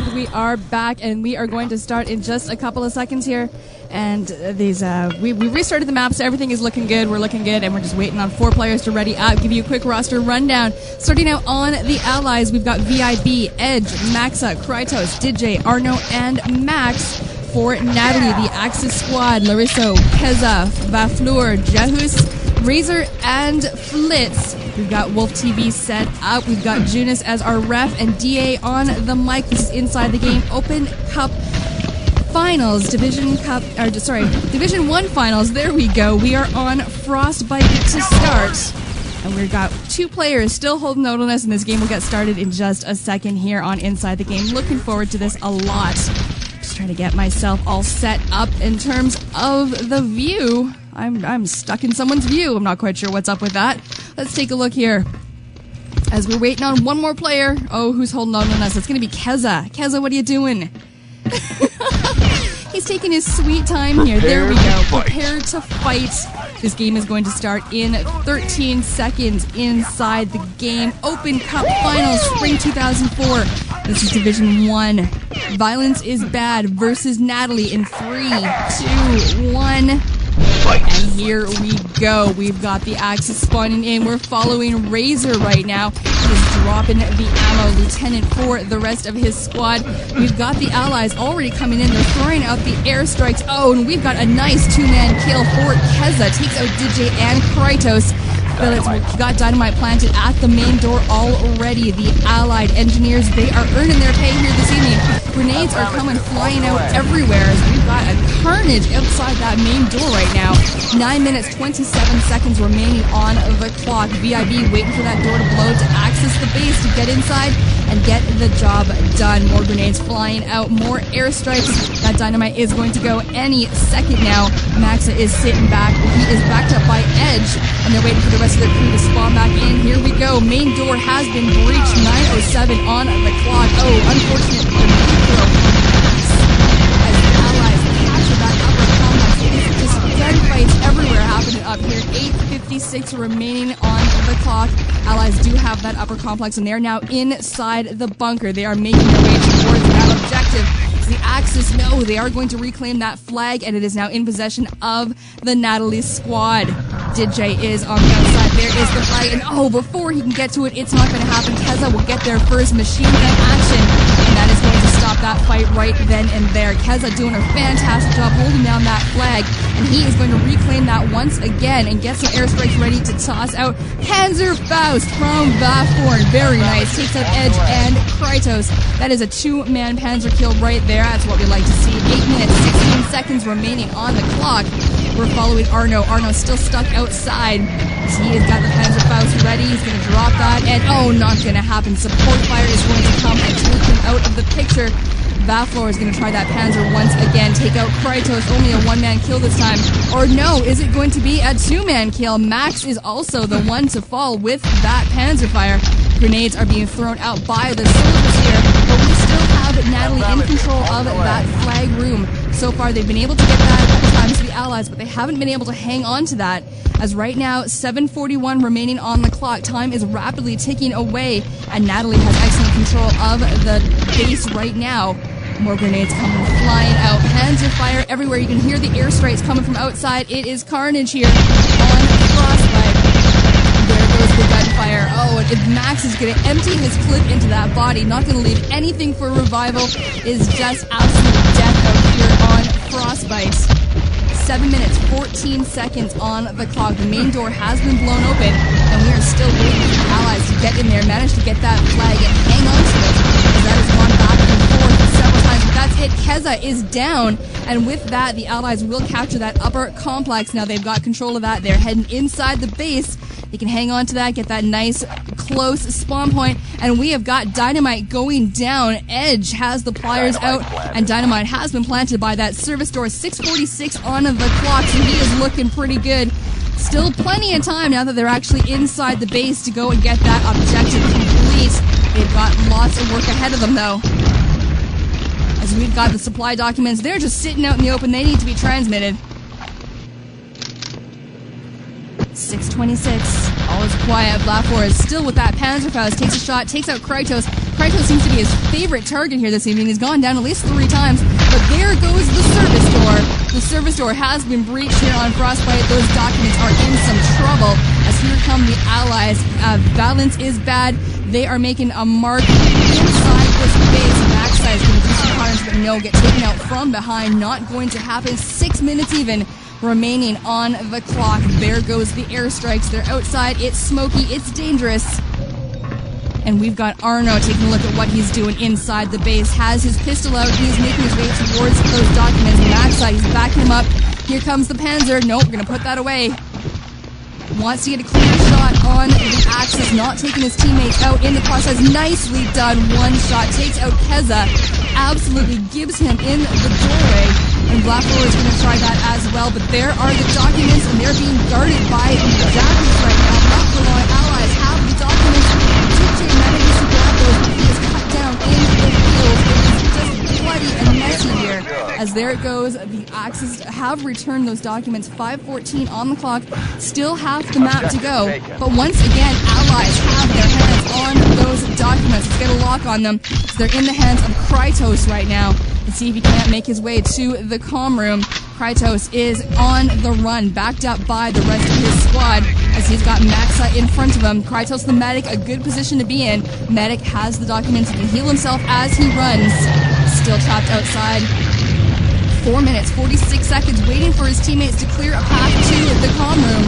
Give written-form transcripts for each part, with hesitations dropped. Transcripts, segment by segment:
Shoutcasted. We are back, and we are going to start in just a couple of seconds here. And these, we restarted the map, so everything is looking good. We're looking good, and we're just waiting on 4 players to ready up. Give you a quick roster rundown. Starting out on the allies, we've got VIB, Edge, maxuh, kritos, didjay, Arno, and Max. For Natalie, the Axis squad, Larusso, kezza, vaflor, jauhis, Razor, and Flits. We've got Wolf TV set up. We've got Junis as our ref and DA on the mic. This is inside the game. OpenCup finals, Division 1 finals. There we go. We are on Frostbite to start. And we've got 2 players still holding out on us, and this game will get started in just a second here on Inside the Game. Looking forward to this a lot. Just trying to get myself all set up in terms of the view. I'm stuck in someone's view. I'm not quite sure what's up with that. Let's take a look here. As we're waiting on one more player. Oh, who's holding on us? It's going to be Kezza. Kezza, what are you doing? He's taking his sweet time here. There we go. Prepare to fight. This game is going to start in 13 seconds inside the game. OpenCup Finals, Spring 2004. This is Division 1. Violence is Bad versus Natalie in 3, 2, 1. And here we go. We've got the Axis spawning in. We're following Razor right now. He's dropping the ammo. Lieutenant for the rest of his squad. We've got the allies already coming in. They're throwing out the airstrikes. Oh, and we've got a nice 2-man kill for kezza. Takes out didjay and kritos. We've got dynamite planted at the main door already. The allied engineers, they are earning their pay here this evening. Grenades are coming flying out everywhere as we've got a carnage outside that main door right now. 9 minutes, 27 seconds remaining on the clock. VIB waiting for that door to blow to access the base to get inside and get the job done. More grenades flying out, more airstrikes. That dynamite is going to go any second now. maxuh is sitting back. He is backed up by Edge, and they're waiting for the rest of the crew to spawn back in. Here we go. Main door has been breached. 9:07 on the clock. Oh, unfortunate for the as the allies capture that upper complex. It is just gunfights everywhere happening up here. 8:56 remaining on the clock. Allies do have that upper complex, and they are now inside the bunker. They are making their way towards that objective. The Axis, no, they are going to reclaim that flag, and it is now in possession of the Natalie squad. didjay is on the outside. There is the flag, and oh, before he can get to it, it's not going to happen. Kezza will get their first machine gun action, and that is going to stop that fight right then and there. Kezza doing a fantastic job holding down that flag, and he is going to reclaim that once again and get some airstrikes ready to toss out Panzerfaust from vaflor. Very nice. Takes out Edge and kritos. That is a 2-man panzer kill right there. That's what we like to see. 8 minutes, 16 seconds remaining on the clock. We're following Arno. Arno's still stuck outside. He has got the Panzerfaust ready. He's going to drop that. And oh, not going to happen. Support fire is going to come and take him out of the picture. Vaflor is going to try that Panzer once again. Take out kritos. Only a 1-man kill this time. Or no, is it going to be a 2-man kill? Max is also the one to fall with that Panzer fire. Grenades are being thrown out by the soldiers here, but we still have Natalie in control of that flag room. So far, they've been able to get that a couple times to the allies, but they haven't been able to hang on to that. As right now, 7:41 remaining on the clock. Time is rapidly ticking away, and Natalie has excellent control of the base right now. More grenades coming flying out. Panzer fire everywhere. You can hear the airstrikes coming from outside. It is carnage here on Frostbite. There goes the gunfire. Oh, and if Max is going to empty his clip into that body, not going to leave anything for revival, is just absolute death out here on Frostbite. 7 minutes, 14 seconds on the clock. The main door has been blown open, and we are still waiting for the allies to get in there, manage to get that flag, and hang on to it, as that has gone back and forth several times. But that's it. Kezza is down, and with that, the allies will capture that upper complex. Now they've got control of that. They're heading inside the base. They can hang on to that, get that nice close spawn point, and we have got dynamite going down. Edge has the pliers out, and dynamite has been planted by that service door. 6:46 on the clock, so he is looking pretty good. Still plenty of time now that they're actually inside the base to go and get that objective complete. They've got lots of work ahead of them, though. As we've got the supply documents, they're just sitting out in the open. They need to be transmitted. 6:26. All is quiet. vaflor is still with that Panzerfaust. Takes a shot, takes out kritos. Kritos seems to be his favorite target here this evening. He's gone down at least 3 times. But there goes the service door. The service door has been breached here on Frostbite. Those documents are in some trouble. As here come the allies. Balance is bad. They are making a mark inside this base. maxuh is going to do some counters, but no, get taken out from behind. Not going to happen. 6 minutes even remaining on the clock. There goes the airstrikes. They're outside. It's smoky. It's dangerous. And we've got Arno taking a look at what he's doing inside the base. Has his pistol out. He's making his way towards those documents. maxuh, he's backing him up. Here comes the Panzer. Nope, we're going to put that away. Wants to get a clear shot on the axis. Not taking his teammates out in the process. Nicely done. One shot. Takes out kezza. Absolutely gives him in the doorway. And vaflor is going to try that as well. But there are the documents, and they're being guarded by jauhis right now. Not for long. Allies have the documents. didjay manages to grab those, but he is cut down in the field. It is just bloody and messy here. As there it goes, the Axis have returned those documents. 5:14 on the clock. Still half the map to go. But once again, allies have their hands on those documents. Let's get a lock on them. So they're in the hands of kritos right now. Let's see if he can't make his way to the comm room. kritos is on the run, backed up by the rest of his squad, as he's got maxuh in front of him. kritos the medic, a good position to be in. Medic has the documents. He can heal himself as he runs. Still trapped outside. 4 minutes, 46 seconds, waiting for his teammates to clear a path to the comm room.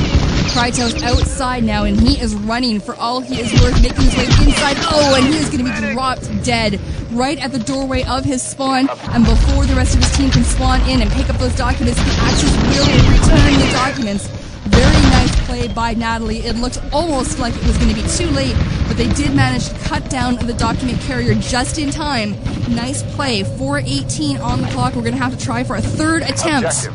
kritos outside now, and he is running for all he is worth, making his way inside. Oh, and he is going to be dropped dead right at the doorway of his spawn. And before the rest of his team can spawn in and pick up those documents, the Axis will return the documents. Very nice play by Natalie. It looked almost like it was going to be too late, but they did manage to cut down the document carrier just in time. Nice play. 4:18 on the clock. We're going to have to try for a third attempt.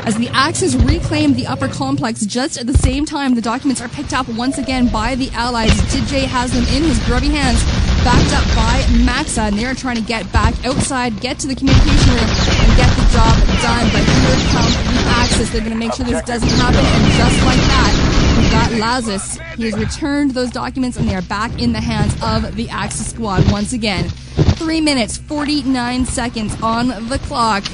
As the Axis reclaim the upper complex, just at the same time, the documents are picked up once again by the allies. didjay has them in his grubby hands, backed up by maxuh, and they're trying to get back outside, get to the communication room, and get the job done. But here comes the Axis. They're going to make sure this doesn't happen, and just like that, we've got larusso. He has returned those documents, and they are back in the hands of the Axis squad once again. 3 minutes, 49 seconds on the clock.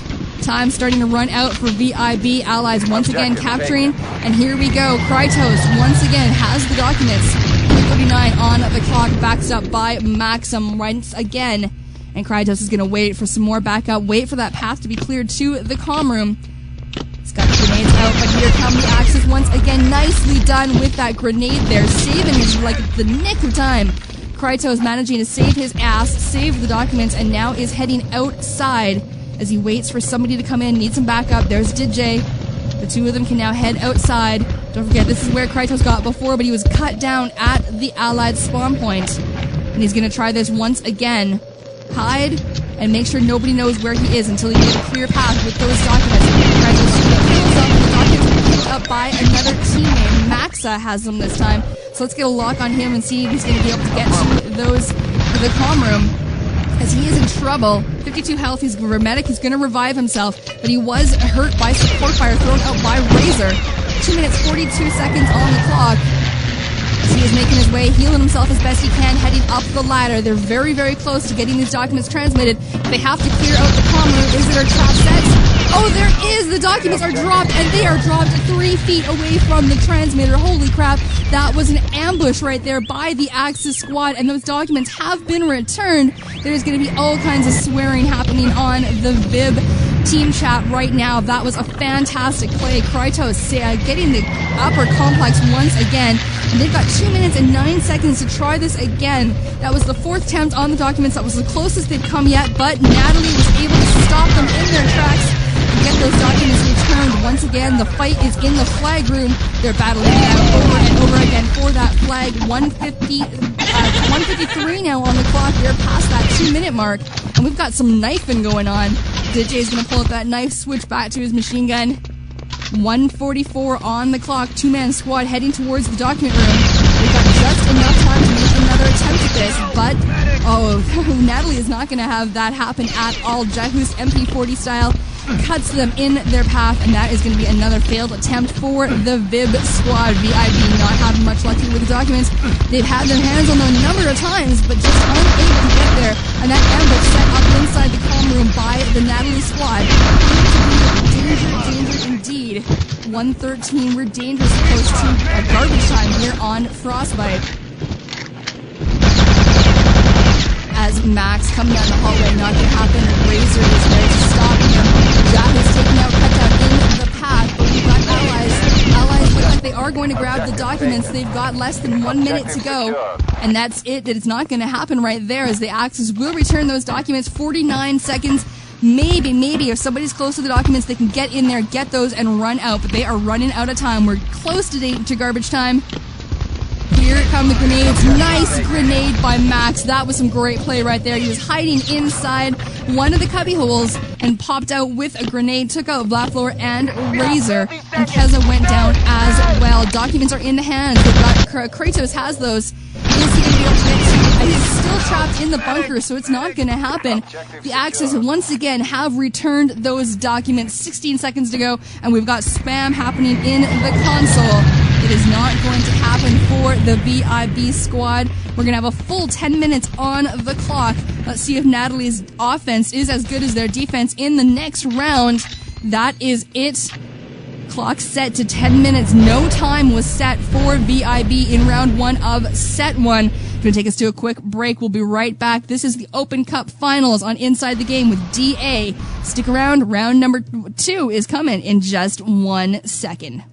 Time starting to run out for VIB. Allies once again capturing, and here we go. kritos once again has the documents. 3:39 on the clock, backed up by maxuh once again. And kritos is going to wait for some more backup, wait for that path to be cleared to the comm room. He's got the grenades out, but here come the Axis once again. Nicely done with that grenade there, saving him like the nick of time. kritos managing to save his ass, save the documents, and now is heading outside as he waits for somebody to come in, needs some backup. There's didjay. The two of them can now head outside. Don't forget, this is where kritos got before, but he was cut down at the Allied spawn point. And he's going to try this once again. Hide and make sure nobody knows where he is until he gets a clear path with those documents. kritos fills up, and the documents are picked up by another teammate. maxuh has them this time. So let's get a lock on him and see if he's going to be able to get to the comm room. As he is in trouble. 52 health, he's a medic, he's going to revive himself, but he was hurt by support fire thrown out by Razor. 2 minutes, 42 seconds on the clock. As he is making his way, healing himself as best he can, heading up the ladder. They're very, very close to getting these documents transmitted. They have to clear out the comm room. Is there a trap set? Oh, there is! The documents are dropped, and they are dropped 3 feet away from the transmitter. Holy crap, that was an ambush right there by the Axis squad, and those documents have been returned. There's going to be all kinds of swearing happening on the VIB team chat right now. That was a fantastic play. kritos getting the upper complex once again. And they've got 2 minutes and 9 seconds to try this again. That was the 4th attempt on the documents. That was the closest they've come yet, but Natalie was able to stop them in their tracks and get those documents returned. Once again, the fight is in the flag room. They're battling it out over and over again for that flag. 153 now on the clock. We're past that 2-minute mark, and we've got some knifing going on. didjay is going to pull up that knife, switch back to his machine gun. 1:44 on the clock. 2-man squad heading towards the document room. We've got just enough time to make another attempt at this, but Natalie is not going to have that happen at all. jauhis MP40 style cuts them in their path, and that is going to be another failed attempt for the VIB squad. VIB not having much luck with the documents. They've had their hands on them a number of times, but just unable to get there. And that ambush set up inside the comm room by the Natalie squad. Danger indeed. 113, we're dangerously close to a garbage time here on Frostbite. As Max coming down the hallway, not going to happen. Razor is there to stop him. Jauhis taking out Cutout in the path, but we've got allies. Allies look like they are going to grab the documents. They've got less than 1 minute to go, and that's it. That it's not going to happen right there, as the Axis will return those documents. 49 seconds. Maybe if somebody's close to the documents, they can get in there, get those, and run out. But they are running out of time. We're close to garbage time. Here come the grenades. Nice grenade by Max. That was some great play right there. He was hiding inside one of the cubby holes and popped out with a grenade, took out vaflor and Razor, and Kezza went down as well. Documents are in the hands. They've got Kratos has those. Is he going to be able to get to? He's still trapped in the bunker, so it's not going to happen. The Axis once again have returned those documents. 16 seconds to go, and we've got spam happening in the console. It is not going to happen for the VIB squad. We're going to have a full 10 minutes on the clock. Let's see if Natalie's offense is as good as their defense in the next round. That is it. Clock set to 10 minutes. No time was set for VIB in round 1 of set 1. Going to take us to a quick break. We'll be right back. This is the OpenCup finals on Inside the Game with DA. Stick around. Round number 2 is coming in just 1 second.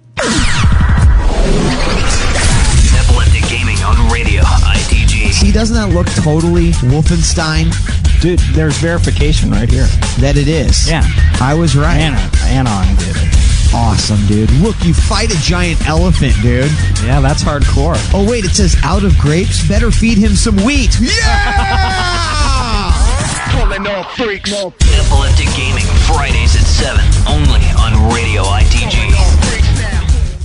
Epileptic Gaming on radio, ITG. See, doesn't that look totally Wolfenstein? Dude, there's verification right here. That it is. Yeah. I was right. Anon did it. Awesome, dude. Look, you fight a giant elephant, dude. Yeah, that's hardcore. Oh, wait, it says out of grapes? Better feed him some wheat. Yeah! Pulling all freaks. Epileptic Gaming, Fridays at 7, only on radio, ITG.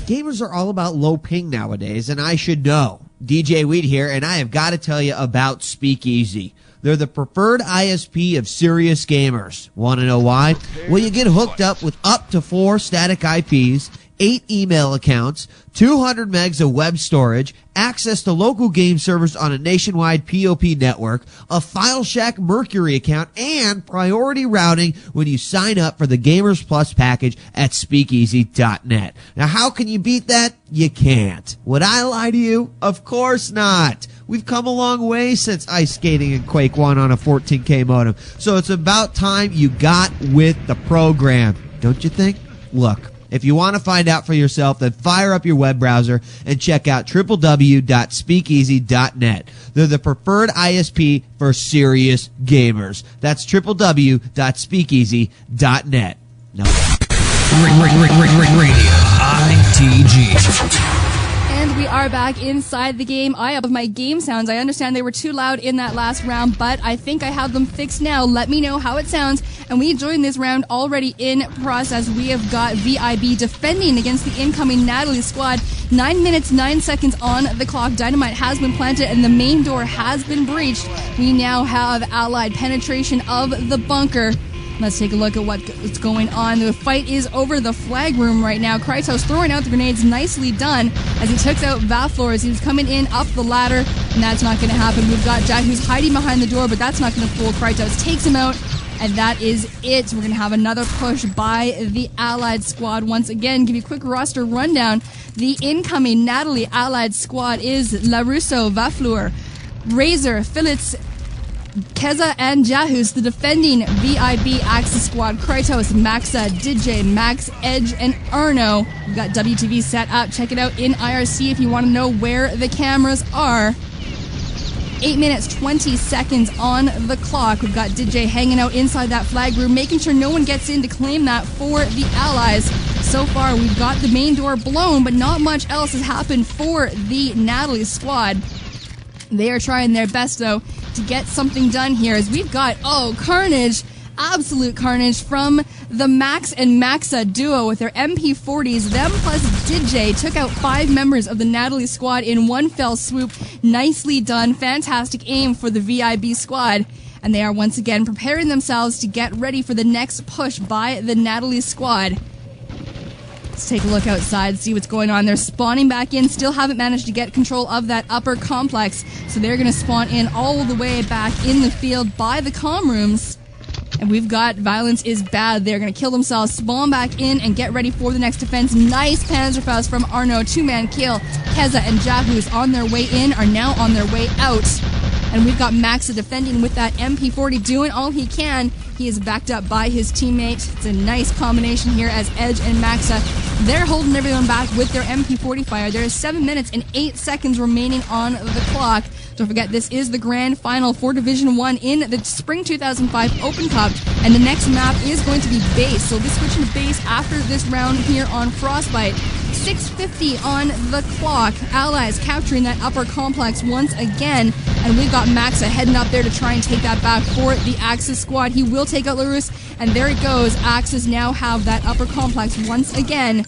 Gamers are all about low ping nowadays, and I should know. DJ Weed here, and I have got to tell you about Speakeasy. They're the preferred ISP of serious gamers. Want to know why? Well, you get hooked up with up to 4 static IPs, 8 email accounts, 200 megs of web storage, access to local game servers on a nationwide POP network, a FileShack Mercury account, and priority routing when you sign up for the Gamers Plus package at speakeasy.net. Now, how can you beat that? You can't. Would I lie to you? Of course not. We've come a long way since ice skating and Quake 1 on a 14K modem. So it's about time you got with the program. Don't you think? Look, if you want to find out for yourself, then fire up your web browser and check out www.speakeasy.net. They're the preferred ISP for serious gamers. That's www.speakeasy.net. Now, Radio ITG. And we are back inside the game. I have my game sounds. I understand they were too loud in that last round, but I think I have them fixed now. Let me know how it sounds. And we joined this round already in process. We have got VIB defending against the incoming Natalie squad. 9 minutes, 9 seconds on the clock. Dynamite has been planted and the main door has been breached. We now have allied penetration of the bunker. Let's take a look at what's going on. The fight is over the flag room right now. Kritos throwing out the grenades, nicely done, as he took out vaflor as he was coming in up the ladder, and that's not going to happen. We've got Jack who's hiding behind the door, but that's not going to fool Kritos. Takes him out, and that is it. We're going to have another push by the Allied squad once again. Give you a quick roster rundown. The incoming Natalie Allied squad is larusso, vaflor, Razor, Flits, Kezza and Jauhis. The defending VIB Axis squad, Kritos, maxuh, didjay, Max, Edge, and Arno. We've got WTV set up. Check it out in IRC if you want to know where the cameras are. 8 minutes, 20 seconds on the clock. We've got didjay hanging out inside that flag room, making sure no one gets in to claim that for the Allies. So far, we've got the main door blown, but not much else has happened for the Natalie squad. They are trying their best, though, to get something done here, as we've got, carnage, absolute carnage from the Max and maxuh duo with their MP40s. Them plus didjay took out 5 members of the Natalie squad in one fell swoop. Nicely done. Fantastic aim for the VIB squad. and they are once again preparing themselves to get ready for the next push by the Natalie squad. Let's take a look outside, see what's going on. They're spawning back in, still haven't managed to get control of that upper complex, so they're going to spawn in all the way back in the field by the comm rooms. And we've got Violence is Bad. They're going to kill themselves, spawn back in, and get ready for the next defense. Nice Panzerfaust from Arno, 2-man kill. Kezza and jauhis on their way in are now on their way out. And we've got maxuh defending with that MP40, doing all he can. He is backed up by his teammate. It's a nice combination here as Edge and maxuh, they're holding everyone back with their MP40 fire. There is 7 minutes and 8 seconds remaining on the clock. Don't forget, this is the grand final for Division 1 in the Spring 2005 Open Cup, and the next map is going to be base. So we'll be switching to base after this round here on Frostbite. 6:50 on the clock. Allies capturing that upper complex once again, and we've got maxuh heading up there to try and take that back for the Axis squad. He will take out larusso, and there it goes. Axis now have that upper complex once again.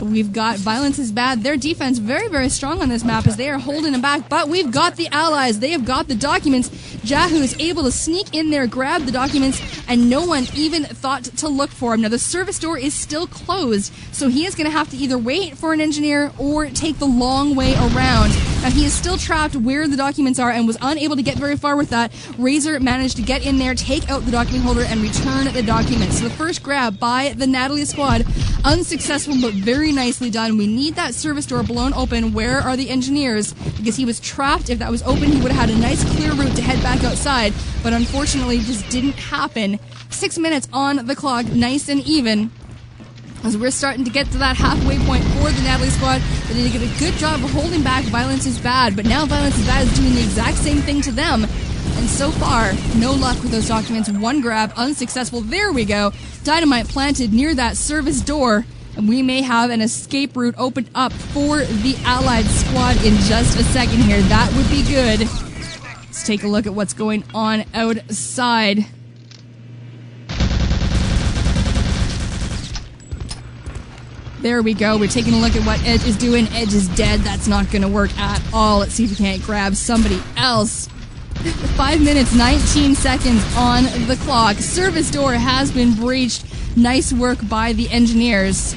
We've got Violence is Bad. Their defense very, very strong on this map as they are holding them back. But we've got the Allies. They have got the documents. jauhis is able to sneak in there, grab the documents, and no one even thought to look for him. Now, the service door is still closed, so he is going to have to either wait for an engineer or take the long way around. Now, he is still trapped where the documents are and was unable to get very far with that. Razor managed to get in there, take out the document holder, and return the documents. So the first grab by the Natalie squad, unsuccessful, but very nicely done. We need that service door blown open. Where are the engineers? Because he was trapped. If that was open, he would have had a nice clear route to head back outside, but unfortunately, just didn't happen. 6 minutes on the clock, nice and even, as we're starting to get to that halfway point for the Natalie squad. They did a good job of holding back Violence is Bad, but now Violence is Bad is doing the exact same thing to them. And so far, no luck with those documents. One grab, unsuccessful. There we go. Dynamite planted near that service door. And we may have an escape route opened up for the Allied squad in just a second here. That would be good. Let's take a look at what's going on outside. There we go. We're taking a look at what Edge is doing. Edge is dead. That's not going to work at all. Let's see if we can't grab somebody else. 5 minutes, 19 seconds on the clock. Service door has been breached. Nice work by the engineers.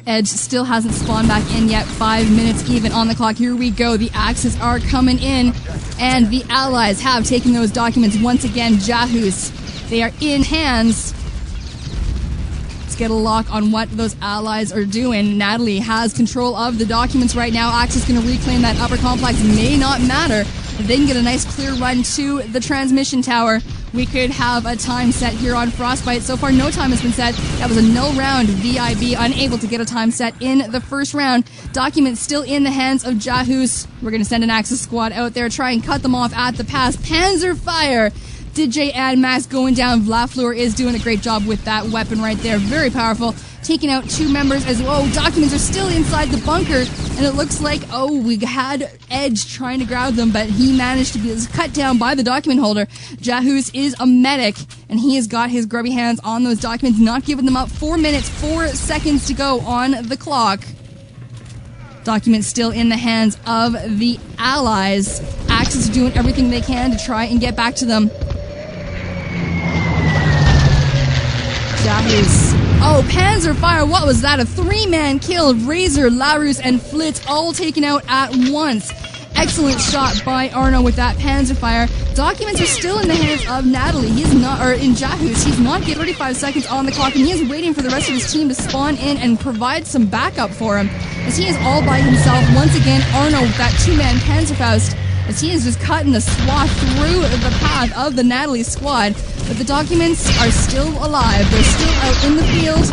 Edge still hasn't spawned back in yet. 5 minutes even on the clock. Here we go. The Axis are coming in, and the Allies have taken those documents once again. jauhis, they are in hands. Let's get a lock on what those Allies are doing. Natalie has control of the documents right now. Axis going to reclaim that upper complex. May not matter. If they can get a nice clear run to the transmission tower, we could have a time set here on Frostbite. So far, no time has been set. That was a no round. VIB unable to get a time set in the first round. Documents still in the hands of jauhis. We're going to send an Axis squad out there, try and cut them off at the pass. Panzer fire. didjay and Max going down. Vaflor is doing a great job with that weapon right there. Very powerful. Taking out 2 members as well. Documents are still inside the bunker, and it looks like, we had Edge trying to grab them, but he managed to be cut down by the document holder. jauhis is a medic, and he has got his grubby hands on those documents, not giving them up. 4 minutes, 4 seconds to go on the clock. Documents still in the hands of the Allies. Axis are doing everything they can to try and get back to them. jauhis. Panzer fire, what was that? A 3-man kill. Razor, larusso, and flits all taken out at once. Excellent shot by Arno with that panzer fire. Documents are still in the hands of Natalie. He's not, or in jauhis. He's not getting 35 seconds on the clock, and he is waiting for the rest of his team to spawn in and provide some backup for him, as he is all by himself. Once again, Arno with that 2-man Panzerfaust, as he is just cutting a swath through the path of the Natalie squad. But the documents are still alive. They're still out in the field.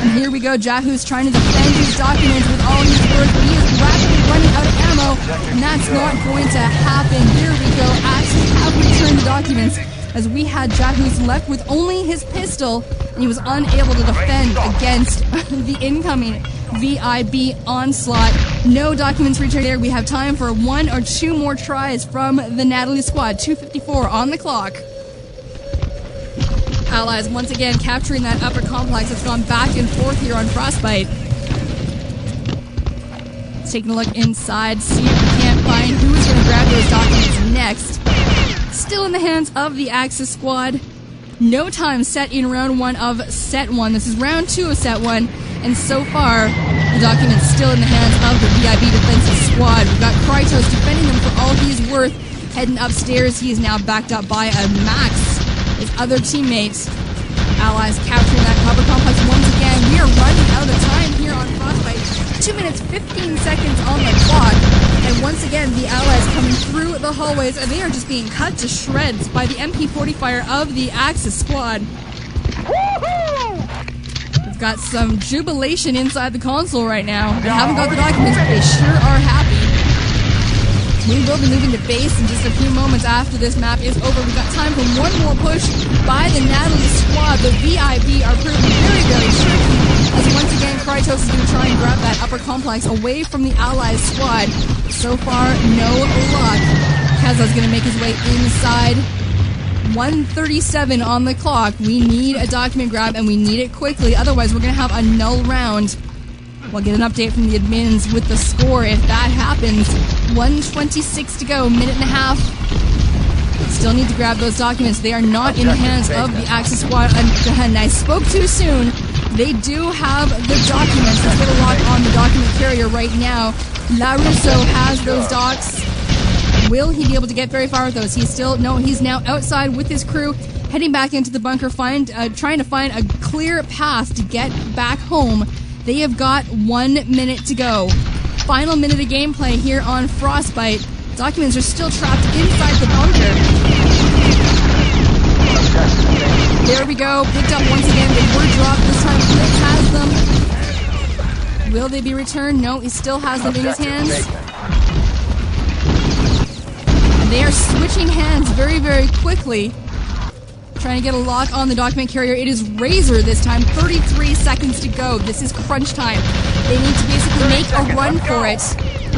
And here we go. jauhis trying to defend his documents with all his worth. But he is rapidly running out of ammo. And that's not going to happen. Here we go. Axis have returned the documents, as we had jauhis left with only his pistol. And he was unable to defend against the incoming VIB onslaught. No documents returned there. We have time for 1 or 2 more tries from the Natalie squad. 2:54 on the clock. Allies once again capturing that upper complex. It's gone back and forth here on Frostbite. Let's take a look inside, see if we can't find who's going to grab those documents next. Still in the hands of the Axis squad. No time set in round 1 of set 1. This is round 2 of set 1. And so far, the document's still in the hands of the VIB defensive squad. We've got Kritos defending him for all he's worth. Heading upstairs, he is now backed up by a Max, his other teammates. Allies capturing that copper complex once again. We are running out of time here on Frostbite. 2 minutes, 15 seconds on the clock. And once again, the Allies coming through the hallways, and they are just being cut to shreds by the MP40 fire of the Axis squad. We've got some jubilation inside the console right now. They haven't got the documents, but they sure are happy. We will be moving to base in just a few moments after this map is over. We've got time for one more push by the Natalie squad. The VIB are proving very, very tricky, as once again Kritos is going to try and grab that upper complex away from the Allies squad. So far, no luck. Kezza's going to make his way inside. 1:37 on the clock. We need a document grab, and we need it quickly. Otherwise, we're going to have a null round. We'll get an update from the admins with the score if that happens. 1:26 to go, minute and a half. Still need to grab those documents. They are not in the hands of the Axis squad. And I spoke too soon. They do have the documents. Let's get a lock on the document carrier right now. Larusso has those docs. Will he be able to get very far with those? He's now outside with his crew, heading back into the bunker, trying to find a clear path to get back home. They have got 1 minute to go. Final minute of gameplay here on Frostbite. Documents are still trapped inside the bunker. There we go. Picked up once again. They were dropped. This time Flits has them. Will they be returned? No, he still has them in his hands. And they are switching hands very, very quickly. Trying to get a lock on the document carrier. It is Razor this time. 33 seconds to go. This is crunch time. They need to basically make a run for it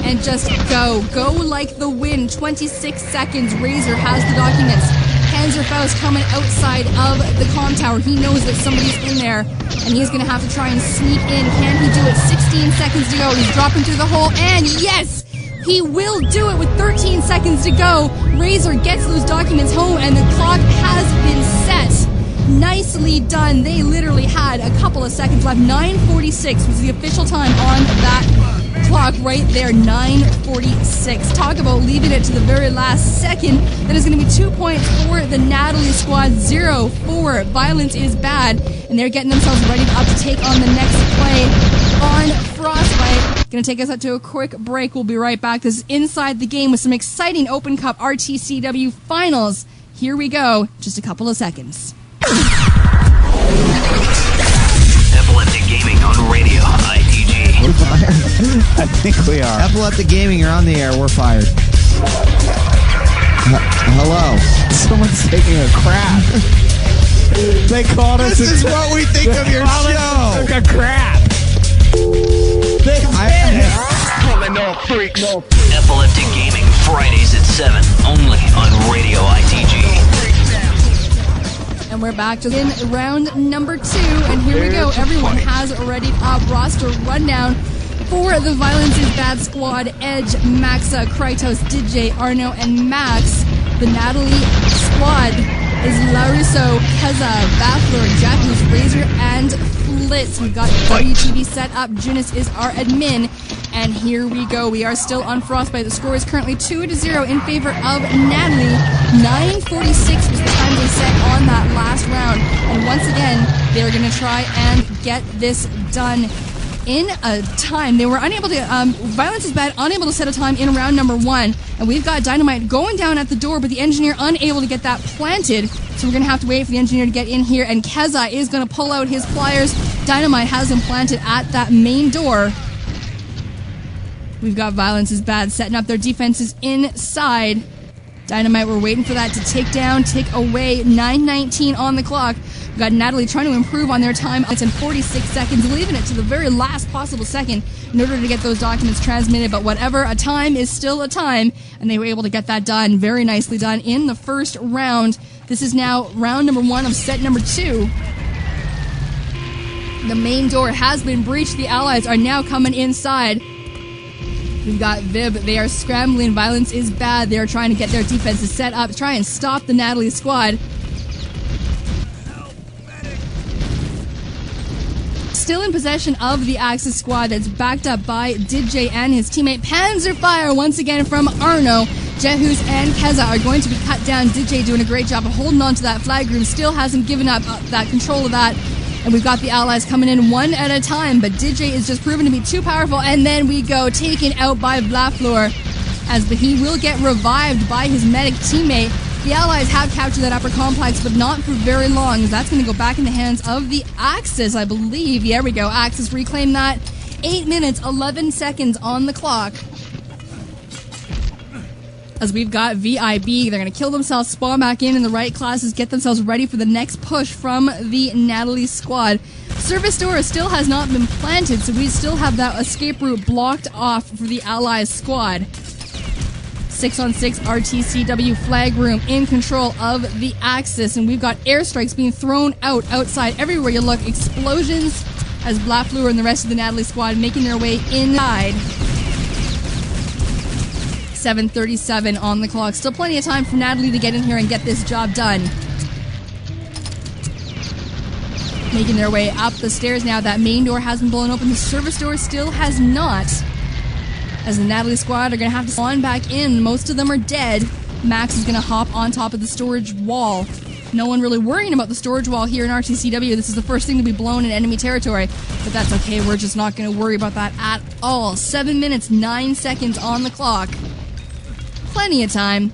and just go. Go like the wind. 26 seconds. Razor has the documents. Panzerfaust coming outside of the comm tower. He knows that somebody's in there, and he's going to have to try and sneak in. Can he do it? 16 seconds to go. He's dropping through the hole, and yes! He will do it with 13 seconds to go. Razor gets those documents home, and the clock has been set. Nicely done. They literally had a couple of seconds left. 9:46 was the official time on that clock right there. 9:46. Talk about leaving it to the very last second. That is going to be 2 points for the Natalie squad. 0 for Violence is Bad. And they're getting themselves ready up to take on the next play on Frostbite. Going to take us up to a quick break. We'll be right back. This is Inside the Game with some exciting OpenCup RTCW finals. Here we go. Just a couple of seconds. Epileptic Gaming on radio, ITG. We're fired. I think we are. Epileptic Gaming, you're on the air. We're fired. Hello. Someone's taking a crap. They called us. This is what we think of your show. Took a crap. Epileptic Gaming, Fridays at 7, only on radio, ITG. And we're back to in round number 2, and here we go. Everyone has a ready roster rundown for the Violence is Bad squad. Edge, maxuh, kritos, didjay, arno, and max. The Natalie squad is larusso, kezza, vaflor, jauhis, razor, and flits. We've got WTV set up. Junis is our admin. And here we go. We are still on Frostbite. The score is currently 2-0 in favor of Natalie. 9:46 was the time they set on that last round. And once again, they're going to try and get this done in a time. They were unable to, Violence is Bad, unable to set a time in round number 1. And we've got Dynamite going down at the door, but the engineer unable to get that planted. So we're going to have to wait for the engineer to get in here. And Kezza is going to pull out his pliers. Dynamite has him planted at that main door. We've got Violence is Bad setting up their defenses inside. Dynamite, we're waiting for that to tick away. 9:19 on the clock. We've got Natalie trying to improve on their time. It's in 46 seconds, leaving it to the very last possible second in order to get those documents transmitted. But whatever, a time is still a time, and they were able to get that done. Very nicely done in the first round. This is now round number 1 of set number 2. The main door has been breached. The Allies are now coming inside. We've got Vib. They are scrambling. Violence is bad. They are trying to get their defenses set up, try and stop the Natalie squad. Still in possession of the Axis squad that's backed up by didjay and his teammate. Panzer fire once again from Arno. Jauhis and Kezza are going to be cut down. didjay doing a great job of holding on to that flag room. Still hasn't given up that control of that. And we've got the allies coming in one at a time. But didjay is just proven to be too powerful. And then we go taken out by vaflor. As he will get revived by his medic teammate. The allies have captured that upper complex, but not for very long. That's going to go back in the hands of the Axis, I believe. There we go. Axis reclaim that. 8 minutes, 11 seconds on the clock. As we've got VIB, they're going to kill themselves, spawn back in the right classes, get themselves ready for the next push from the Natalie squad. Service door still has not been planted, so we still have that escape route blocked off for the Allies squad. 6-on-6 RTCW flag room in control of the Axis, and we've got airstrikes being thrown outside everywhere you look. Explosions as vaflor and the rest of the Natalie squad making their way inside. 7:37 on the clock. Still plenty of time for Natalie to get in here and get this job done. Making their way up the stairs now. That main door has been blown open. The service door still has not. As the Natalie squad are going to have to spawn back in. Most of them are dead. Max is going to hop on top of the storage wall. No one really worrying about the storage wall here in RTCW. This is the first thing to be blown in enemy territory. But that's okay. We're just not going to worry about that at all. 7 minutes, 9 seconds on the clock. Plenty of time.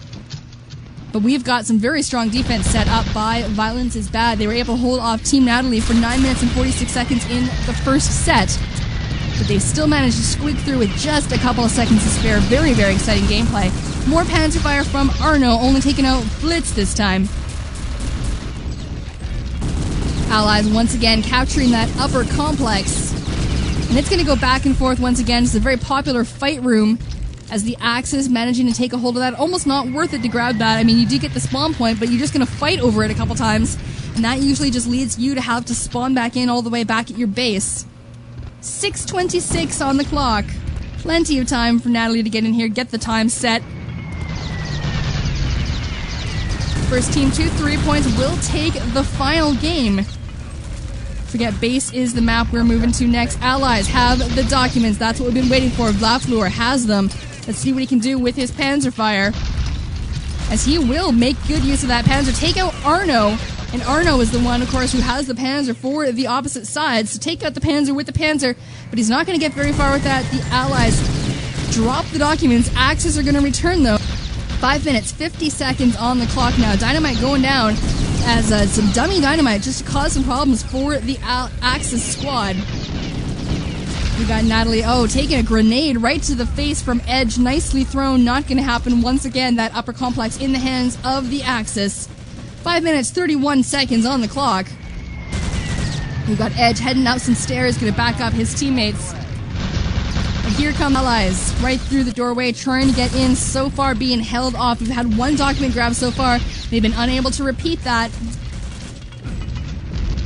But we've got some very strong defense set up by Violence is Bad. They were able to hold off Team Natalie for 9 minutes and 46 seconds in the first set. But they still managed to squeak through with just a couple of seconds to spare. Very, very exciting gameplay. More panzer fire from Arno, only taking out Flits this time. Allies once again capturing that upper complex. And it's going to go back and forth once again. It's a very popular fight room as the Axis managing to take a hold of that. Almost not worth it to grab that. I mean, you do get the spawn point, but you're just going to fight over it a couple times. And that usually just leads you to have to spawn back in all the way back at your base. 6:26 on the clock. Plenty of time for Natalie to get in here, get the time set. First team to 3 points will take the final game. Forget base is the map we're moving to next. Allies have the documents. That's what we've been waiting for. vaflor has them. Let's see what he can do with his panzer fire. As he will make good use of that panzer. Take out Arno. And Arno is the one, of course, who has the panzer for the opposite side. So take out the panzer with the panzer. But he's not going to get very far with that. The Allies drop the documents. Axis are going to return, though. 5 minutes, 50 seconds on the clock now. Dynamite going down as some dummy dynamite just to cause some problems for the Axis squad. We got Natalie, taking a grenade right to the face from Edge. Nicely thrown. Not going to happen once again. That upper complex in the hands of the Axis. 5 minutes, 31 seconds on the clock. We've got Edge heading up some stairs, going to back up his teammates. And here come Allies, right through the doorway, trying to get in. So far being held off. We've had one document grab so far. They've been unable to repeat that.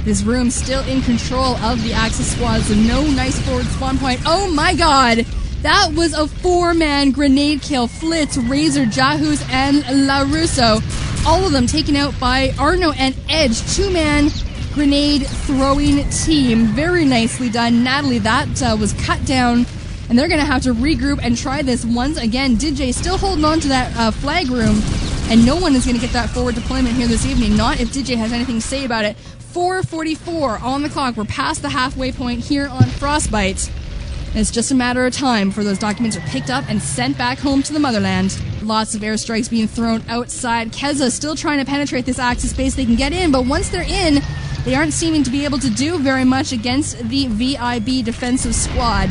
This room still in control of the Axis squad, so no nice forward spawn point. Oh my god! That was a 4-man grenade kill. Flits, Razor, Jauhis, and larusso. All of them taken out by Arno and Edge. 2-man grenade throwing team. Very nicely done. Natalie, that was cut down. And they're going to have to regroup and try this once again. didjay still holding on to that flag room. And no one is going to get that forward deployment here this evening. Not if didjay has anything to say about it. 4:44 on the clock. We're past the halfway point here on Frostbite. And it's just a matter of time before those documents are picked up and sent back home to the motherland. Lots of airstrikes being thrown outside. Kezza still trying to penetrate this Axis base. They can get in, but once they're in, they aren't seeming to be able to do very much against the VIB defensive squad.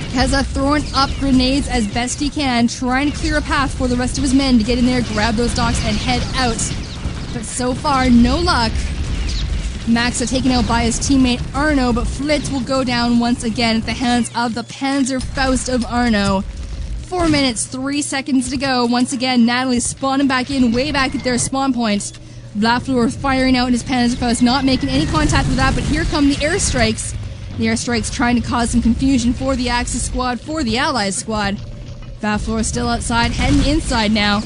Kezza throwing up grenades as best he can, trying to clear a path for the rest of his men to get in there, grab those docks, and head out. But so far, no luck. maxuh taken out by his teammate Arno, but Flits will go down once again at the hands of the Panzer Faust of Arno. 4 minutes, 3 seconds to go. Once again, Natalie spawning back in, way back at their spawn point. vaflor firing out his Panzer Faust, not making any contact with that, but here come the airstrikes. The airstrike's trying to cause some confusion for the Axis squad, for the Allies squad. Vaflor still outside, heading inside now.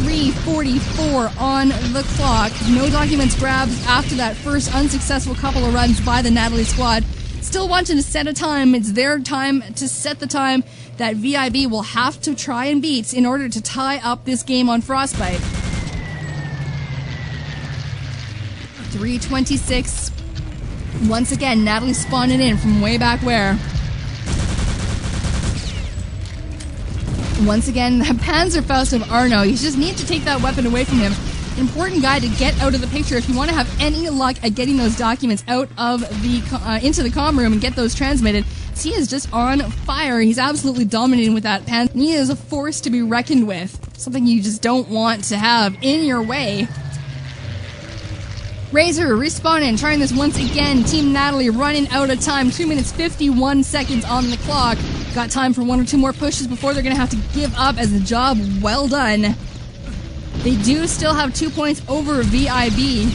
3:44 on the clock. No documents grabbed after that first unsuccessful couple of runs by the Natalie squad. Still wanting to set a time. It's their time to set the time that VIB will have to try and beat in order to tie up this game on Frostbite. 3:26. Once again, Natalie spawning in from way back where. Once again, the Panzerfaust of Arno. You just need to take that weapon away from him. Important guy to get out of the picture if you want to have any luck at getting those documents out of the into the comm room and get those transmitted. He is just on fire. He's absolutely dominating with that Panzer. He is a force to be reckoned with. Something you just don't want to have in your way. Razor respawning, trying this once again. Team Natalie running out of time. 2 minutes 51 seconds on the clock. Got time for one or two more pushes before they're going to have to give up as a job well done. They do still have 2 points over VIB.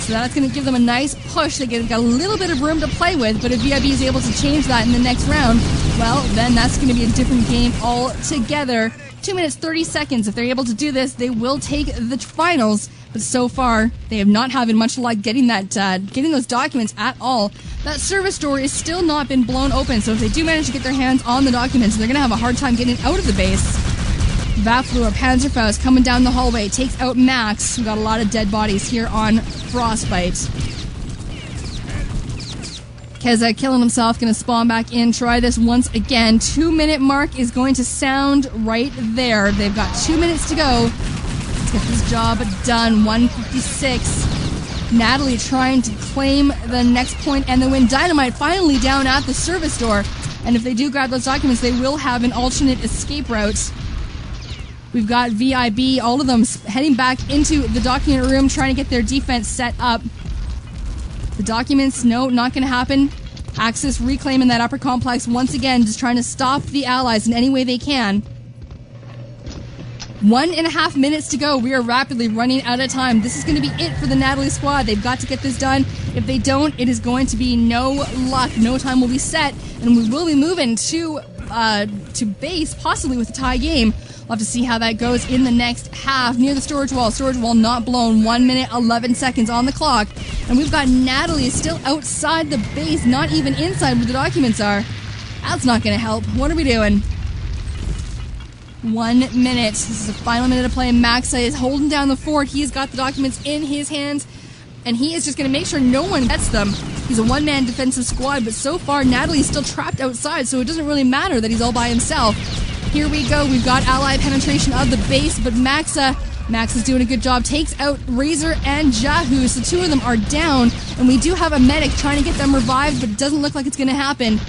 So that's going to give them a nice push. They got a little bit of room to play with, but if VIB is able to change that in the next round, well, then that's going to be a different game altogether. 2 minutes 30 seconds. If they're able to do this, they will take the finals. But so far, they have not having much luck getting those documents at all. That service door is still not been blown open, so if they do manage to get their hands on the documents, they're going to have a hard time getting out of the base. Vaflor, Panzerfaust coming down the hallway, takes out Max. We've got a lot of dead bodies here on Frostbite. Kezza killing himself, going to spawn back in, try this once again. 2 minute mark is going to sound right there. They've got 2 minutes to go. Let's get this job done. 156. Natalie trying to claim the next point and the win. Dynamite finally down at the service door. And if they do grab those documents, they will have an alternate escape route. We've got VIB, all of them heading back into the document room, trying to get their defense set up. The documents, no, not going to happen. Axis reclaiming that upper complex once again, just trying to stop the Allies in any way they can. 1.5 minutes to go. We are rapidly running out of time. This is going to be it for the Natalie squad. They've got to get this done. If they don't, it is going to be no luck. No time will be set, and we will be moving to base, possibly with a tie game. We'll have to see how that goes in the next half. Near the storage wall. Storage wall not blown. 1 minute, 11 seconds on the clock. And we've got Natalie still outside the base, not even inside where the documents are. That's not going to help. What are we doing? 1 minute. This is the final minute of play. maxuh is holding down the fort. He's got the documents in his hands, and he is just going to make sure no one gets them. He's a one-man defensive squad, but so far Natalie's still trapped outside, so it doesn't really matter that he's all by himself. Here we go. We've got ally penetration of the base, but maxuh is doing a good job. Takes out Razor and jauhis. The two of them are down, and we do have a medic trying to get them revived, but it doesn't look like it's going to happen.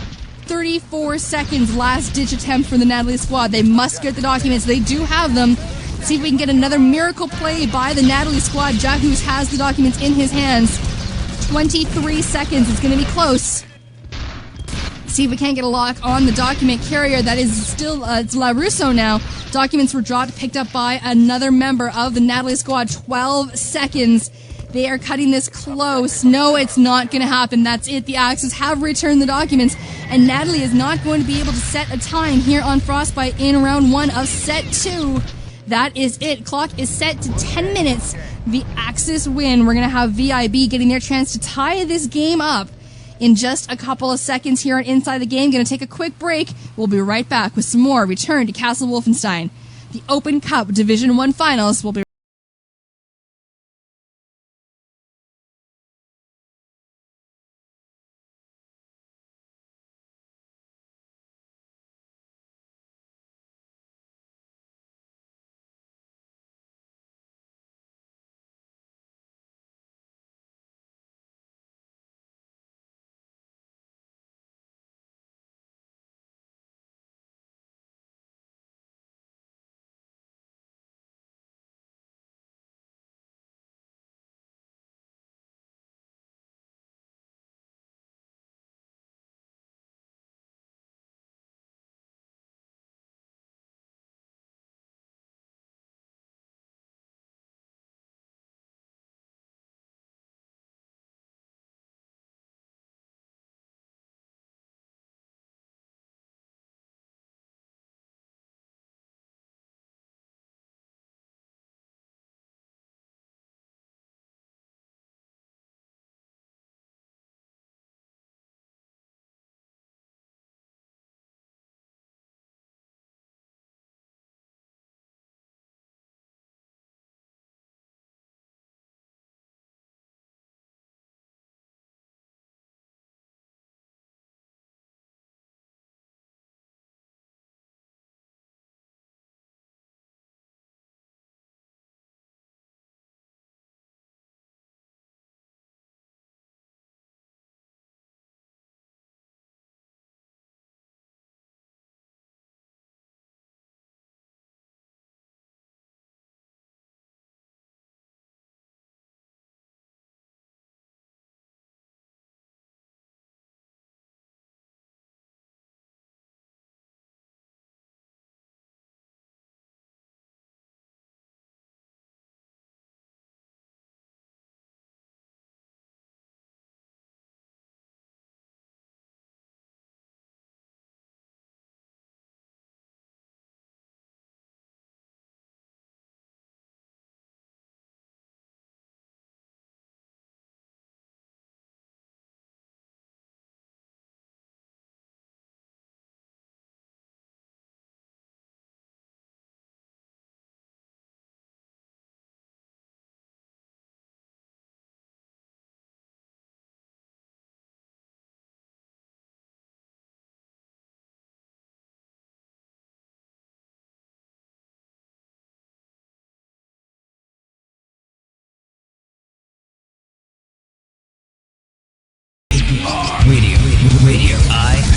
34 seconds, last ditch attempt for the Natalie squad. They must get the documents. They do have them. See if we can get another miracle play by the Natalie squad. jauhis has the documents in his hands. 23 seconds. It's going to be close. See if we can't get a lock on the document carrier. That is still, it's larusso now. Documents were dropped, picked up by another member of the Natalie squad. 12 seconds. They are cutting this close. No, it's not going to happen. That's it. The Axis have returned the documents, and Natalie is not going to be able to set a time here on Frostbite in round 1 of set 2. That is it. Clock is set to 10 minutes. The Axis win. We're going to have VIB getting their chance to tie this game up in just a couple of seconds here on Inside the Game. Going to take a quick break. We'll be right back with some more Return to Castle Wolfenstein. The OpenCup Division 1 Finals will be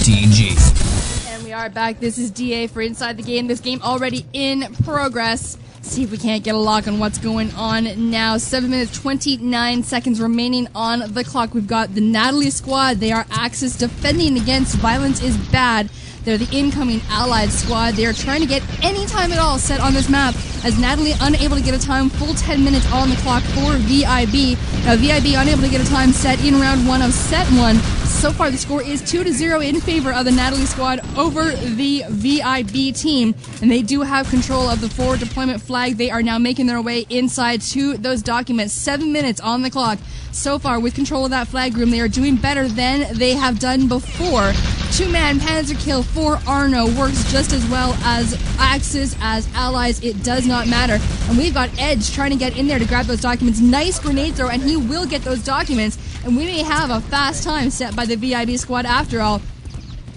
ITG. And we are back. This is DA for Inside the Game. This game already in progress. See if we can't get a lock on what's going on now. 7 minutes, 29 seconds remaining on the clock. We've got the Natalie squad. They are Axis defending against Violence is Bad. They're the incoming Allied squad. They are trying to get any time at all set on this map, as Natalie unable to get a time, full 10 minutes on the clock for VIB. Now VIB unable to get a time set in round 1 of set 1. So far the score is 2-0 in favor of the Natalie squad over the VIB team, and they do have control of the forward deployment flag. They are now making their way inside to those documents. 7 minutes on the clock. So far with control of that flag room, they are doing better than they have done before. 2-man panzer kill for Arno works just as well as Axis, as allies. It does not matter. And we've got Edge trying to get in there to grab those documents. Nice grenade throw, and he will get those documents. And we may have a fast time set by the VIB squad after all.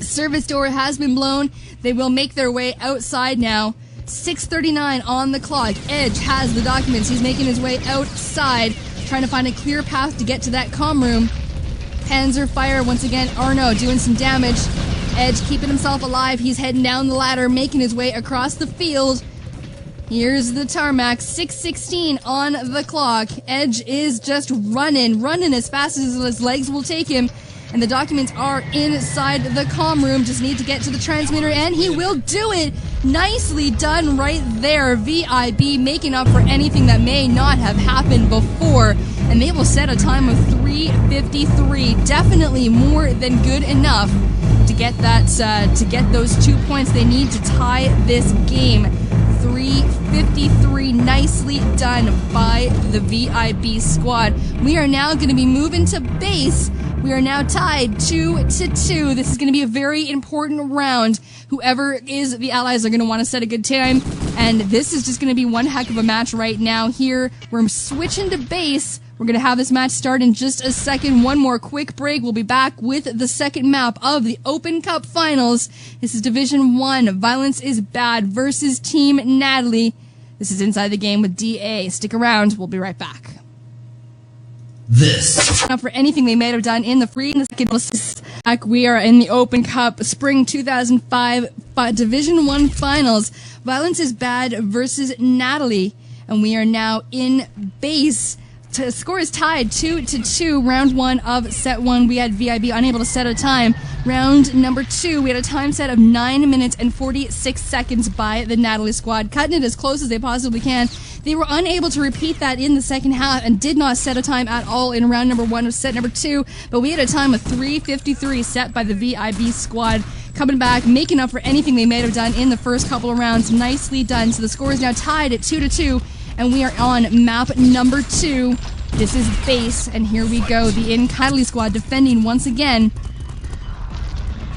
Service door has been blown. They will make their way outside now. 6:39 on the clock. Edge has the documents. He's making his way outside, trying to find a clear path to get to that comm room. Panzer fire once again. Arno doing some damage. Edge keeping himself alive. He's heading down the ladder, making his way across the field. Here's the tarmac. 6:16 on the clock. Edge is just running as fast as his legs will take him. And the documents are inside the comm room. Just need to get to the transmitter, and he will do it. Nicely done right there. VIB making up for anything that may not have happened before. And they will set a time of 3:53. Definitely more than good enough to get that, to get those 2 points they need to tie this game. 3:53, nicely done by the VIB squad. We are now going to be moving to base. We are now tied 2-2. This is going to be a very important round. Whoever is the allies are going to want to set a good time. And this is just going to be one heck of a match right now here. We're switching to base. We're going to have this match start in just a second. One more quick break. We'll be back with the second map of the OpenCup finals. This is Division 1. Violence is Bad versus Team Natalie. This is Inside the Game with DA. Stick around. We'll be right back. This. Not for anything they may have done in the free in the second. We are in the OpenCup Spring 2005 Division 1 finals. Violence is Bad versus Natalie. And we are now in base. Score is tied 2-2. Round 1 of set 1. We had VIB unable to set a time. Round number 2, we had a time set of 9 minutes and 46 seconds by the Natalie squad, cutting it as close as they possibly can. They were unable to repeat that in the second half and did not set a time at all in round number 1 of set number 2, but we had a time of 3:53 set by the VIB squad. Coming back, making up for anything they may have done in the first couple of rounds. Nicely done. So the score is now tied at 2-2. And we are on map number 2. This is base, and here we go. The Natalie squad defending once again.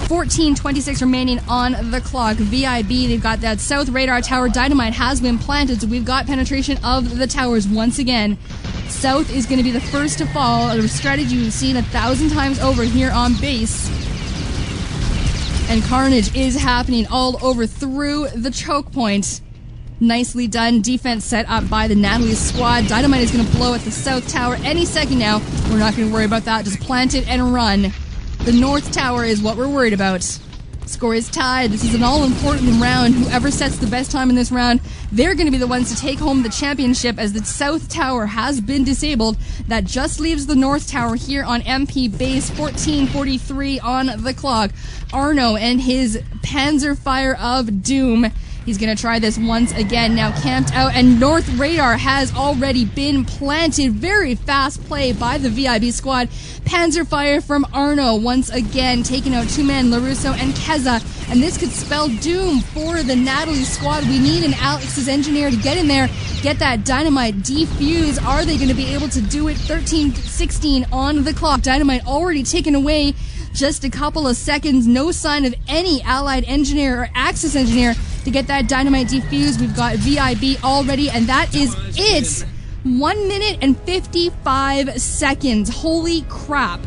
14:26 remaining on the clock. VIB, they've got that south radar tower. Dynamite has been planted, so we've got penetration of the towers once again. South is going to be the first to fall, a strategy we've seen 1,000 times over here on base. And carnage is happening all over through the choke point. Nicely done. Defense set up by the Natalie squad. Dynamite is going to blow at the south tower any second now. We're not going to worry about that. Just plant it and run. The north tower is what we're worried about. Score is tied. This is an all-important round. Whoever sets the best time in this round, they're going to be the ones to take home the championship, as the south tower has been disabled. That just leaves the north tower here on MP base. 14:43 on the clock. Arno and his Panzer Fire of Doom. He's going to try this once again, now camped out, and north radar has already been planted. Very fast play by the VIB squad. Panzer fire from Arno once again, taking out 2-man larusso and kezza, and this could spell doom for the Natalie squad. We need an Alex's engineer to get in there, get that dynamite defuse. Are they going to be able to do it? 13:16 on the clock. Dynamite already taken away. Just a couple of seconds. No sign of any allied engineer or Axis engineer to get that dynamite defused. We've got VIB already, and that is it. 1 minute and 55 seconds. Holy crap.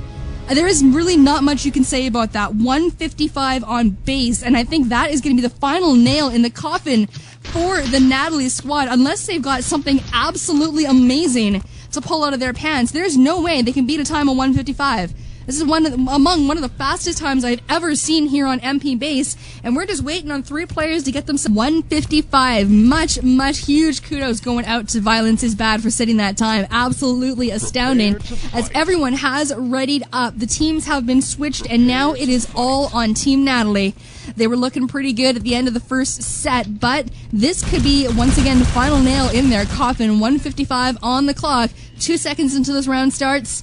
There is really not much you can say about that. 1:55 on base, and I think that is going to be the final nail in the coffin for the Natalie squad, unless they've got something absolutely amazing to pull out of their pants. There's no way they can beat a time of 1:55. This is among one of the fastest times I've ever seen here on MP Base, and we're just waiting on 3 players to get them some 155. Much huge kudos going out to Violence is Bad for setting that time. Absolutely astounding. As everyone has readied up, the teams have been switched, and now it is all on Team Natalie. They were looking pretty good at the end of the first set, but this could be, once again, the final nail in their coffin. 155 on the clock. 2 seconds until this round starts.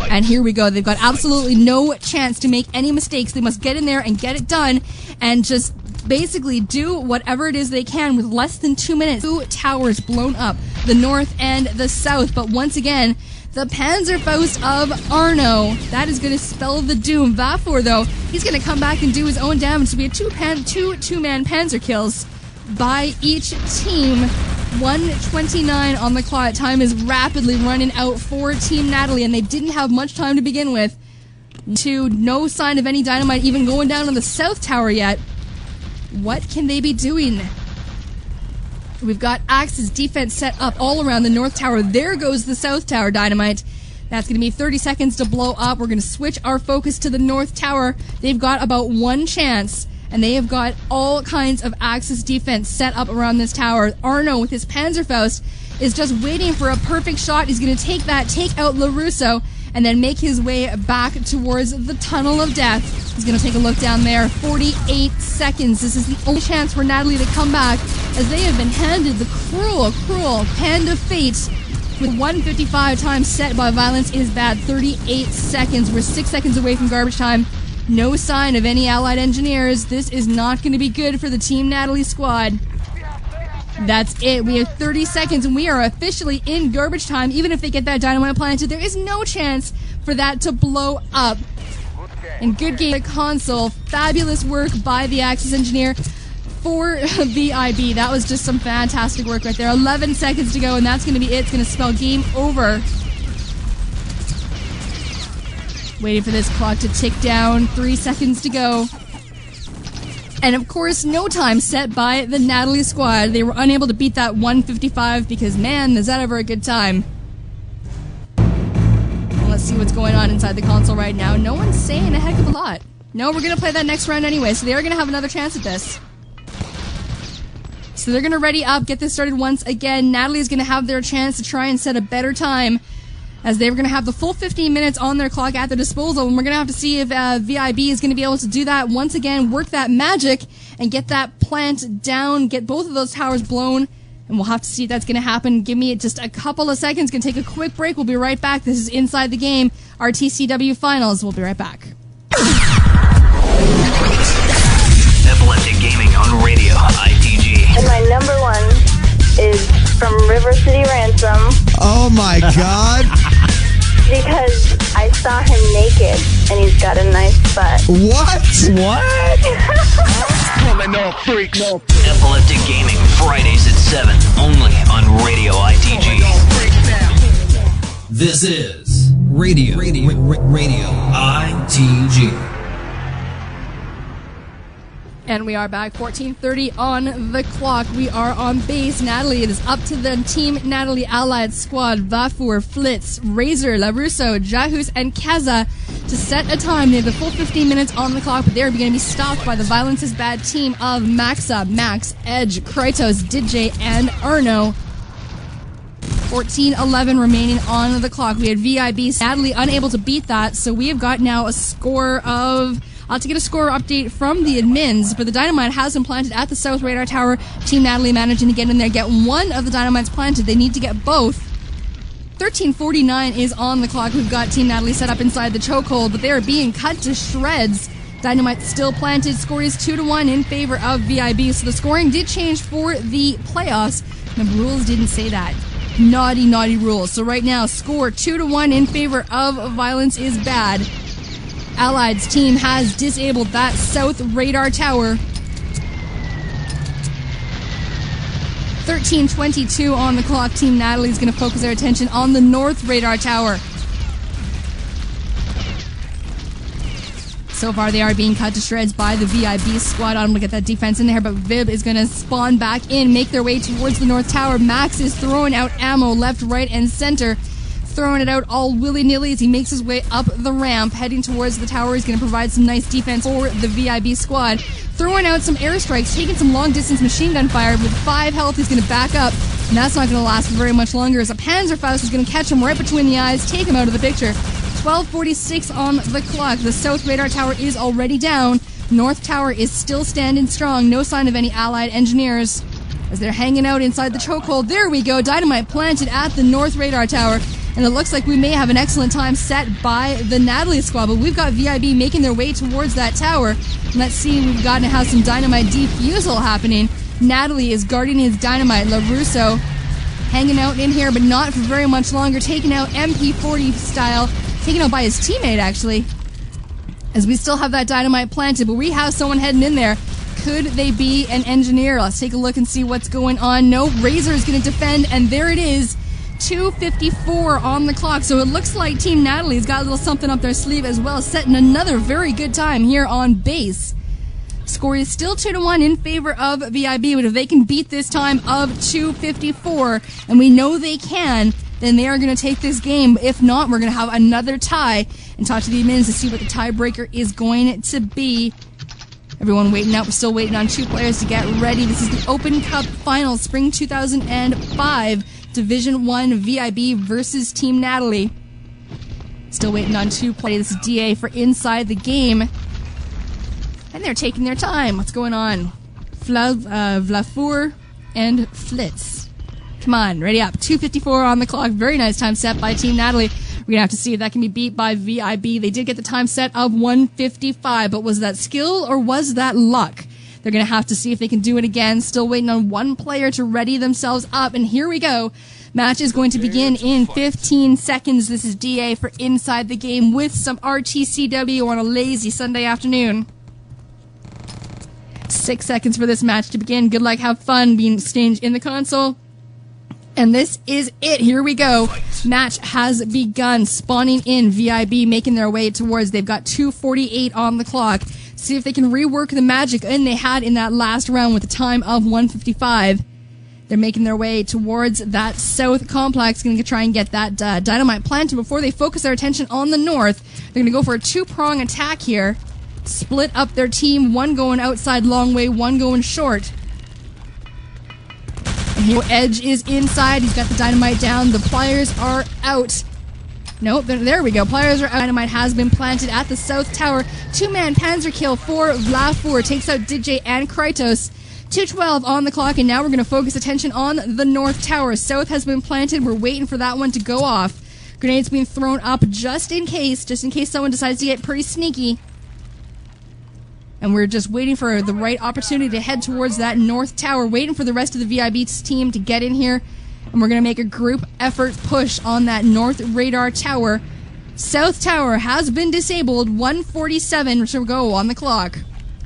And here we go. They've got absolutely no chance to make any mistakes. They must get in there and get it done and just basically do whatever it is they can with less than 2 minutes. 2 towers blown up, the north and the south. But once again, the Panzerfaust of Arno. That is going to spell the doom. Vaflor, though, he's going to come back and do his own damage. To be a two-man Panzer kills by each team. 1:29 on the clock. Time is rapidly running out for Team Natalie, and they didn't have much time to begin with. No sign of any dynamite even going down on the south tower yet. What can they be doing? We've got Axe's defense set up all around the north tower. There goes the south tower dynamite. That's going to be 30 seconds to blow up. We're going to switch our focus to the north tower. They've got about 1 chance, and they have got all kinds of Axis defense set up around this tower. Arno, with his Panzerfaust, is just waiting for a perfect shot. He's going to take out larusso, and then make his way back towards the Tunnel of Death. He's going to take a look down there. 48 seconds. This is the only chance for Natalie to come back, as they have been handed the cruel hand of fate. With 155 time set by Violence is Bad. 38 seconds. We're 6 seconds away from garbage time. No sign of any allied engineers. This is not going to be good for the Team Natalie squad. That's it. We have 30 seconds and we are officially in garbage time. Even if they get that dynamite planted, there is no chance for that to blow up. And good game at console. Fabulous work by the Axis engineer for VIB. That was just some fantastic work right there. 11 seconds to go, and that's going to be it. It's going to spell game over. Waiting for this clock to tick down. 3 seconds to go. And of course, no time set by the Natalie squad. They were unable to beat that 155 because, man, is that ever a good time. Well, let's see what's going on inside the console right now. No one's saying a heck of a lot. No, we're going to play that next round anyway, so they are going to have another chance at this. So they're going to ready up, get this started once again. Natalie is going to have their chance to try and set a better time, as they're going to have the full 15 minutes on their clock at their disposal. And we're going to have to see if VIB is going to be able to do that once again, work that magic, and get that plant down, get both of those towers blown. And we'll have to see if that's going to happen. Give me just a couple of seconds. Going to take a quick break. We'll be right back. This is Inside the Game, RTCW Finals. We'll be right back. Epileptic Gaming on radio, ITG. And my number 1 is from River City Ransom. Oh my God. Because I saw him naked and he's got a nice butt. What? Epileptic Gaming, Fridays at 7, only on radio, ITG. This is radio ITG. And we are back, 14:30 on the clock. We are on base. Natalie, it is up to the Team Natalie Allied squad. Vaflor, Flits, Razor, larusso, jauhis, and kezza to set a time. They have the full 15 minutes on the clock, but they're going to be stopped by the Violence is Bad team of maxuh, Max, Edge, kritos, didjay, and arno. 14:11 remaining on the clock. We had VIB, Natalie unable to beat that, so we have got now a score of... I'll have to get a score update from the admins, but the dynamite has been planted at the South Radar Tower. Team Natalie managing to get in there, get one of the dynamites planted. They need to get both. 13:49 is on the clock. We've got Team Natalie set up inside the chokehold, but they are being cut to shreds. Dynamite still planted. Score is 2-1 in favor of VIB, so the scoring did change for the playoffs. The rules didn't say that. Naughty rules. So right now, score 2-1 in favor of Violence is Bad. Allied's team has disabled that South Radar Tower. 13:22 on the clock. Team Natalie is going to focus their attention on the North Radar Tower. So far, they are being cut to shreds by the VIB squad. I'm going to get that defense in there, but Vib is going to spawn back in, make their way towards the North Tower. Max is throwing out ammo left, right, and center. throwing it out all willy-nilly as he makes his way up the ramp, heading towards the tower. He's going to provide some nice defense for the VIB squad. Throwing out some airstrikes, taking some long-distance machine gun fire. With 5 health, he's going to back up, and that's not going to last very much longer as a Panzerfaust is going to catch him right between the eyes, take him out of the picture. 12:46 on the clock. The south radar tower is already down. North tower is still standing strong. No sign of any allied engineers as they're hanging out inside the chokehold. There we go. Dynamite planted at the north radar tower. And it looks like we may have an excellent time set by the Natalie squad. But we've got VIB making their way towards that tower. Let's see, we've gotten to have some dynamite defusal happening. Natalie is guarding his dynamite. larusso hanging out in here, but not for very much longer. Taken out MP40 style. Taken out by his teammate, actually. As we still have that dynamite planted, but we have someone heading in there. Could they be an engineer? Let's take a look and see what's going on. No, Razor is going to defend, and there it is. 2:54 on the clock, so it looks like Team Natalie's got a little something up their sleeve as well, setting another very good time here on base. Score is still 2-1 in favor of VIB, but if they can beat this time of 2:54, and we know they can, then they are going to take this game. If not, we're going to have another tie and talk to the admins to see what the tiebreaker is going to be. Everyone waiting out. We're still waiting on 2 players to get ready. This is the OpenCup Finals, Spring 2005, Division 1 VIB versus Team Natalie. Still waiting on 2 players. This is DA for inside the game. And they're taking their time. What's going on? Vaflor and Flits. Come on, ready up. 2:54 on the clock. Very nice time set by Team Natalie. We're going to have to see if that can be beat by VIB. They did get the time set of 1:55, but was that skill or was that luck? They're going to have to see if they can do it again. Still waiting on 1 player to ready themselves up, and here we go. Match is going to begin in 15 seconds. This is DA for inside the game with some RTCW on a lazy Sunday afternoon. 6 seconds for this match to begin. Good luck, have fun being exchanged in the console. And this is it. Here we go. Match has begun. Spawning in. VIB making their way towards. They've got 2:48 on the clock. See if they can rework the magic they had in that last round with a time of 1:55. They're making their way towards that south complex. Going to try and get that dynamite planted before they focus their attention on the north. They're going to go for a 2-prong attack here. Split up their team. 1 going outside long way, 1 going short. And here, Edge is inside. He's got the dynamite down. The pliers are out. Nope, there we go. Pliers are out. Dynamite has been planted at the south tower. 2-man panzer kill for vaflor. Takes out didjay and kritos. 2:12 on the clock, and now we're going to focus attention on the north tower. South has been planted. We're waiting for that one to go off. Grenades being thrown up just in case someone decides to get pretty sneaky. And we're just waiting for the right opportunity to head towards that north tower, waiting for the rest of the VIB team to get in here. And we're going to make a group effort push on that north radar tower. South tower has been disabled. 1:47 to go on the clock.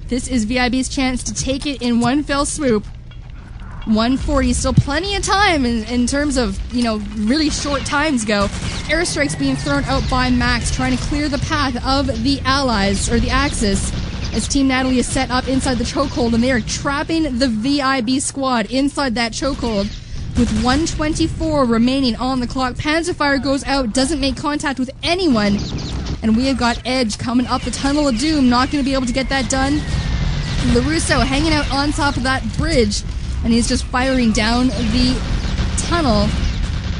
This is VIB's chance to take it in one fell swoop. 1:40, still plenty of time in terms of, really short times go. Airstrikes being thrown out by Max, trying to clear the path of the allies, or the Axis, as Team Natalie is set up inside the chokehold, and they are trapping the VIB squad inside that chokehold. With 1:24 remaining on the clock, Panzerfire goes out, doesn't make contact with anyone, and we have got Edge coming up the Tunnel of Doom, not going to be able to get that done. larusso hanging out on top of that bridge, and he's just firing down the tunnel.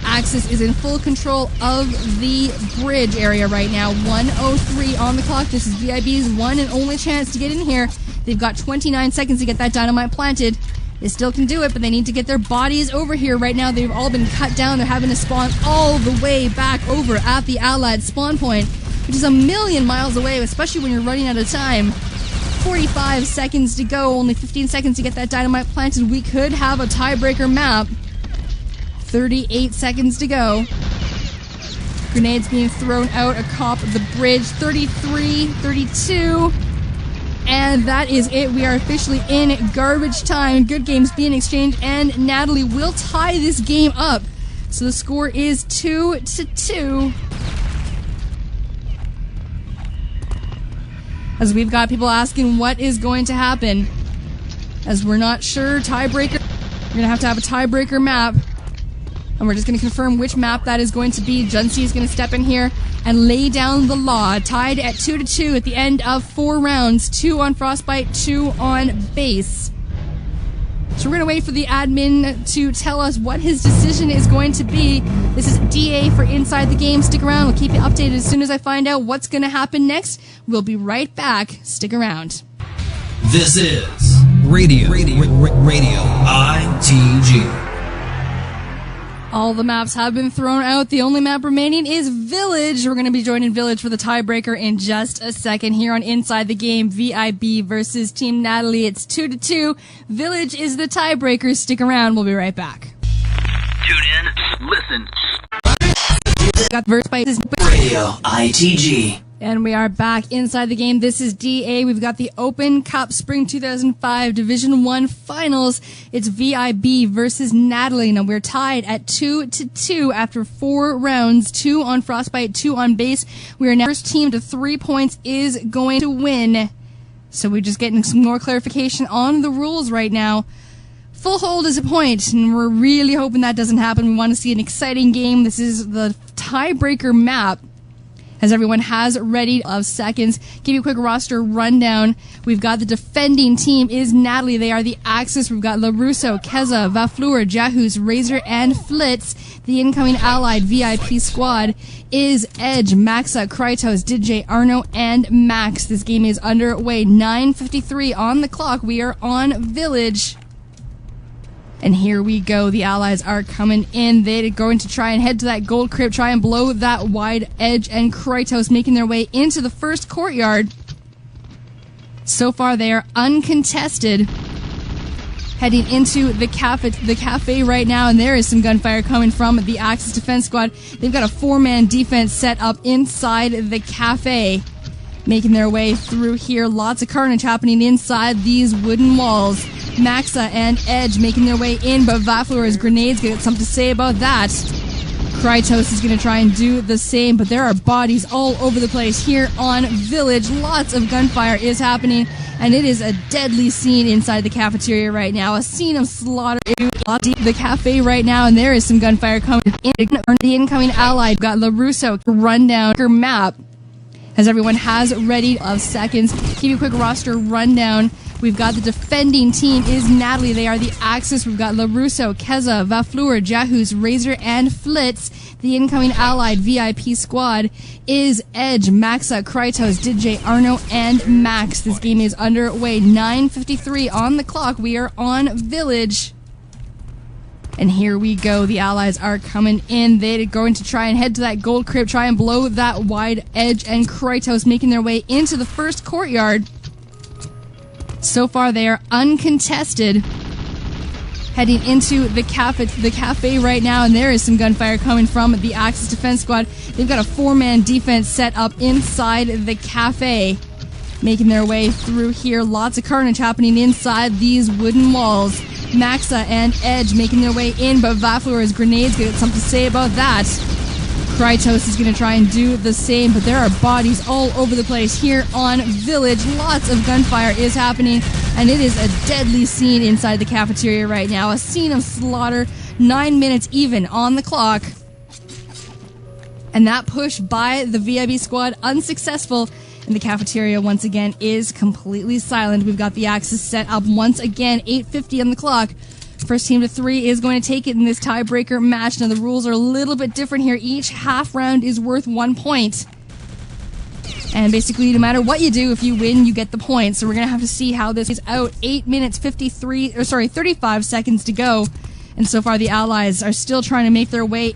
Axis is in full control of the bridge area right now. 1:03 on the clock. This is VIB's one and only chance to get in here. They've got 29 seconds to get that dynamite planted. They still can do it, but they need to get their bodies over here right now. They've all been cut down. They're having to spawn all the way back over at the Allied spawn point, which is a million miles away, especially when you're running out of time. 45 seconds to go. Only 15 seconds to get that dynamite planted. We could have a tiebreaker map. 38 seconds to go. Grenades being thrown out atop the bridge. 33, 32. And that is it. We are officially in garbage time. Good games being exchanged, and Natalie will tie this game up. So the score is 2-2. As we've got people asking what is going to happen. As we're not sure, tiebreaker. We're going to have a tiebreaker map. And we're just going to confirm which map that is going to be. Junsi is going to step in here and lay down the law. Tied at 2-2 at the end of 4 rounds. 2 on Frostbite, 2 on base. So we're going to wait for the admin to tell us what his decision is going to be. This is DA for Inside the Game. Stick around. We'll keep you updated as soon as I find out what's going to happen next. We'll be right back. Stick around. This is Radio ITG. All the maps have been thrown out. The only map remaining is Village. We're going to be joining Village for the tiebreaker in just a second here on Inside the Game. VIB versus Team Natalie. It's 2-2. Village is the tiebreaker. Stick around. We'll be right back. Tune in, listen. Got verse by Radio ITG. And we are back inside the game. This is DA. We've got the OpenCup Spring 2005 Division 1 Finals. It's VIB versus Natalie. Now we're tied at 2-2 after 4 rounds. 2 on Frostbite, 2 on base. We are now first team to 3 points is going to win. So we're just getting some more clarification on the rules right now. Full hold is a point, and we're really hoping that doesn't happen. We want to see an exciting game. This is the tiebreaker map, as everyone has ready of seconds. Give you a quick roster rundown. We've got the defending team is Natalie. They are the Axis. We've got Larusso, Kezza, Vaflor, Jauhis, Razor, and Flits. The incoming allied VIP squad is Edge, maxuh, kritos, didjay, arno, and max. This game is underway. 9:53 on the clock. We are on Village. And here we go. The allies are coming in. They're going to try and head to that gold crypt, try and blow that wide Edge and kritos, making their way into the first courtyard. So far, they are uncontested. Heading into the cafe right now, and there is some gunfire coming from the Axis Defense Squad. They've got a 4-man defense set up inside the cafe, making their way through here. Lots of carnage happening inside these wooden walls. maxuh and Edge making their way in, but Vaflor's grenades got something to say about that. Kritos is going to try and do the same, but there are bodies all over the place here on Village. Lots of gunfire is happening, and it is a deadly scene inside the cafeteria right now. A scene of slaughter in the cafe right now, and there is some gunfire coming in. The incoming allied got Larusso rundown map, as everyone has ready of seconds. Give you a quick roster rundown. We've got the defending team is Natalie. They are the Axis. We've got Larusso, Kezza, Vaflor, Jauhis, Razor, and Flits. The incoming allied VIP squad is Edge, maxuh, kritos, didjay, arno, and max. This game is underway. 9:53 on the clock. We are on Village. And here we go. The allies are coming in. They're going to try and head to that gold crypt, try and blow that wide Edge and kritos, making their way into the first courtyard. So far, they are uncontested. Heading into the cafe right now, and there is some gunfire coming from the Axis Defense Squad. They've got a 4-man defense set up inside the cafe, making their way through here. Lots of carnage happening inside these wooden walls. maxuh and Edge making their way in, but Vaflor's grenades got something to say about that. Kritos is going to try and do the same, but there are bodies all over the place here on Village. Lots of gunfire is happening, and it is a deadly scene inside the cafeteria right now. A scene of slaughter. 9 minutes even on the clock. And that push by the VIB squad unsuccessful, and the cafeteria once again is completely silent. We've got the Axis set up once again. 8:50 on the clock. First team to 3 is going to take it in this tiebreaker match. Now, the rules are a little bit different here. Each half round is worth 1 point. And basically, no matter what you do, if you win, you get the points. So we're going to have to see how this is out. 8 minutes, 35 seconds to go. And so far, the allies are still trying to make their way.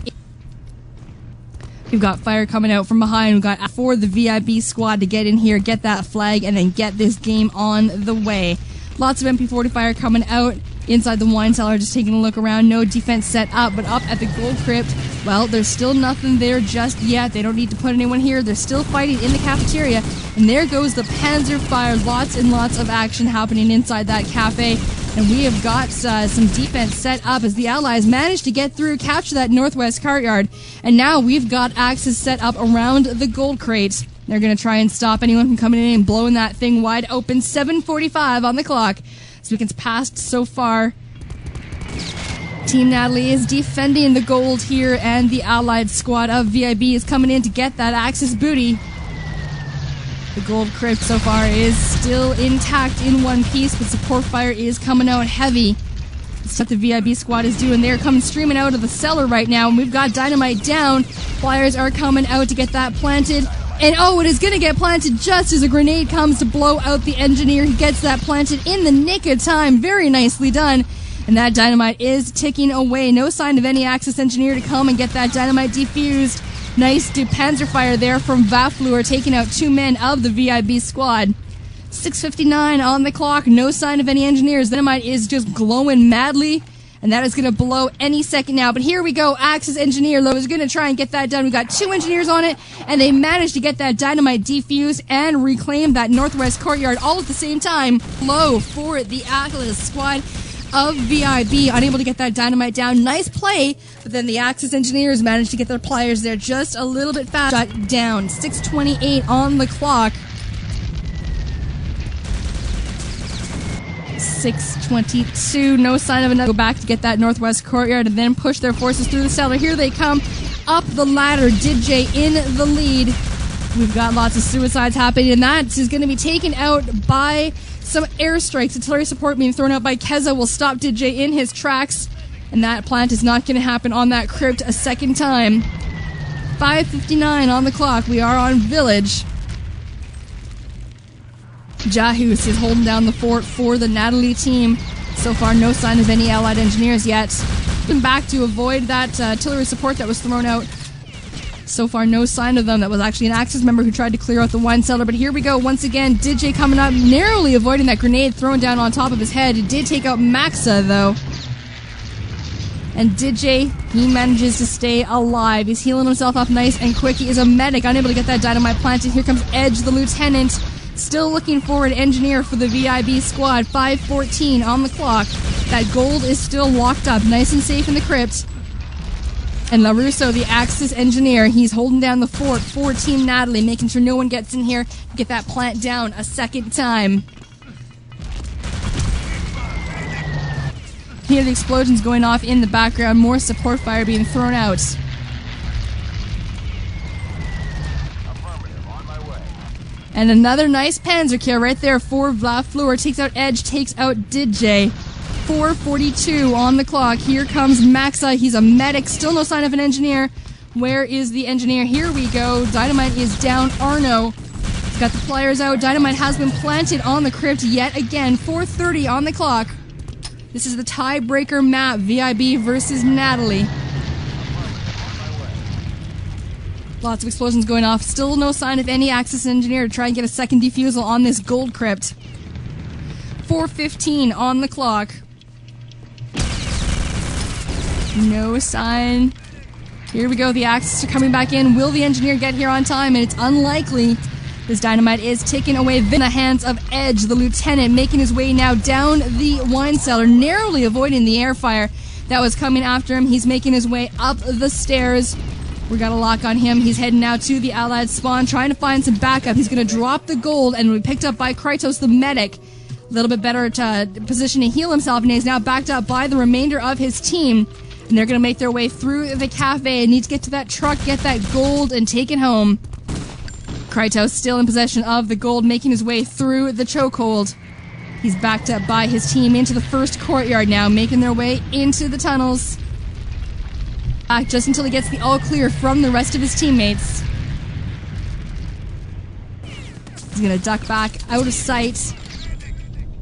We've got fire coming out from behind. We've got for the VIB squad to get in here, get that flag, and then get this game on the way. Lots of MP40 fire coming out. Inside the wine cellar, just taking a look around. No defense set up, but up at the gold crypt, well, there's still nothing there just yet. They don't need to put anyone here. They're still fighting in the cafeteria. And there goes the Panzer fire. Lots and lots of action happening inside that cafe. And we have got some defense set up as the allies manage to get through, capture that northwest courtyard. And now we've got Axis set up around the gold crate. They're going to try and stop anyone from coming in and blowing that thing wide open. 7:45 on the clock. Seconds passed so far. Team Natalie is defending the gold here, and the allied squad of VIB is coming in to get that Axis booty. The gold crypt so far is still intact in one piece, but support fire is coming out heavy. That's what the VIB squad is doing. They're coming streaming out of the cellar right now, and we've got dynamite down. Flyers are coming out to get that planted. And oh, it is going to get planted just as a grenade comes to blow out the engineer. He gets that planted in the nick of time. Very nicely done. And that dynamite is ticking away. No sign of any Axis engineer to come and get that dynamite defused. Nice Panzer fire there from vaflor, taking out 2 men of the VIB squad. 6:59 on the clock. No sign of any engineers. Dynamite is just glowing madly. And that is going to blow any second now. But here we go. Axis engineer Low is going to try and get that done. We've got 2 engineers on it, and they managed to get that dynamite defused and reclaim that northwest courtyard all at the same time. Low for the Atlas squad of VIB, unable to get that dynamite down. Nice play, but then the Axis engineers managed to get their pliers there just a little bit fast. Shut down. 6:28 on the clock. 6:22, no sign of another. Go back to get that northwest courtyard and then push their forces through the cellar. Here they come up the ladder. didjay in the lead. We've got lots of suicides happening, and that is going to be taken out by some airstrikes. Artillery support being thrown out by Kezza will stop didjay in his tracks, and that plant is not going to happen on that crypt a second time. 5:59 on the clock. We are on village. Jauhis is holding down the fort for the Natalie team. So far, no sign of any allied engineers yet. Been back to avoid that artillery support that was thrown out. So far, no sign of them. That was actually an Axis member who tried to clear out the wine cellar. But here we go once again. didjay coming up, narrowly avoiding that grenade thrown down on top of his head. It did take out maxuh, though. And didjay, he manages to stay alive. He's healing himself up nice and quick. He is a medic, unable to get that dynamite planted. Here comes Edge, the lieutenant. Still looking for an engineer for the VIB squad. 5:14 on the clock. That gold is still locked up, nice and safe in the crypt. And Larusso, the Axis engineer, he's holding down the fort for Team Natalie, making sure no one gets in here to get that plant down a second time. Hear the explosions going off in the background, more support fire being thrown out. And another nice panzer kill right there for vaflor. Takes out Edge, takes out didjay. 4:42 on the clock. Here comes maxuh. He's a medic. Still no sign of an engineer. Where is the engineer? Here we go. Dynamite is down. Arno. He's got the pliers out. Dynamite has been planted on the crypt yet again. 4:30 on the clock. This is the tiebreaker map. VIB versus Natalie. Lots of explosions going off. Still no sign of any Axis engineer to try and get a second defusal on this gold crypt. 4:15 on the clock. No sign. Here we go. The Axis are coming back in. Will the engineer get here on time? And it's unlikely. This dynamite is taken away in the hands of Edge, the lieutenant, making his way now down the wine cellar, narrowly avoiding the air fire that was coming after him. He's making his way up the stairs. We got a lock on him. He's heading now to the Allied spawn, trying to find some backup. He's going to drop the gold and will be picked up by Kritos, the medic. A little bit better position to heal himself, and he's now backed up by the remainder of his team. And they're going to make their way through the cafe. Need to get to that truck, get that gold, and take it home. Kritos still in possession of the gold, making his way through the chokehold. He's backed up by his team into the first courtyard now, making their way into the tunnels. Back just until he gets the all clear from the rest of his teammates. He's going to duck back out of sight.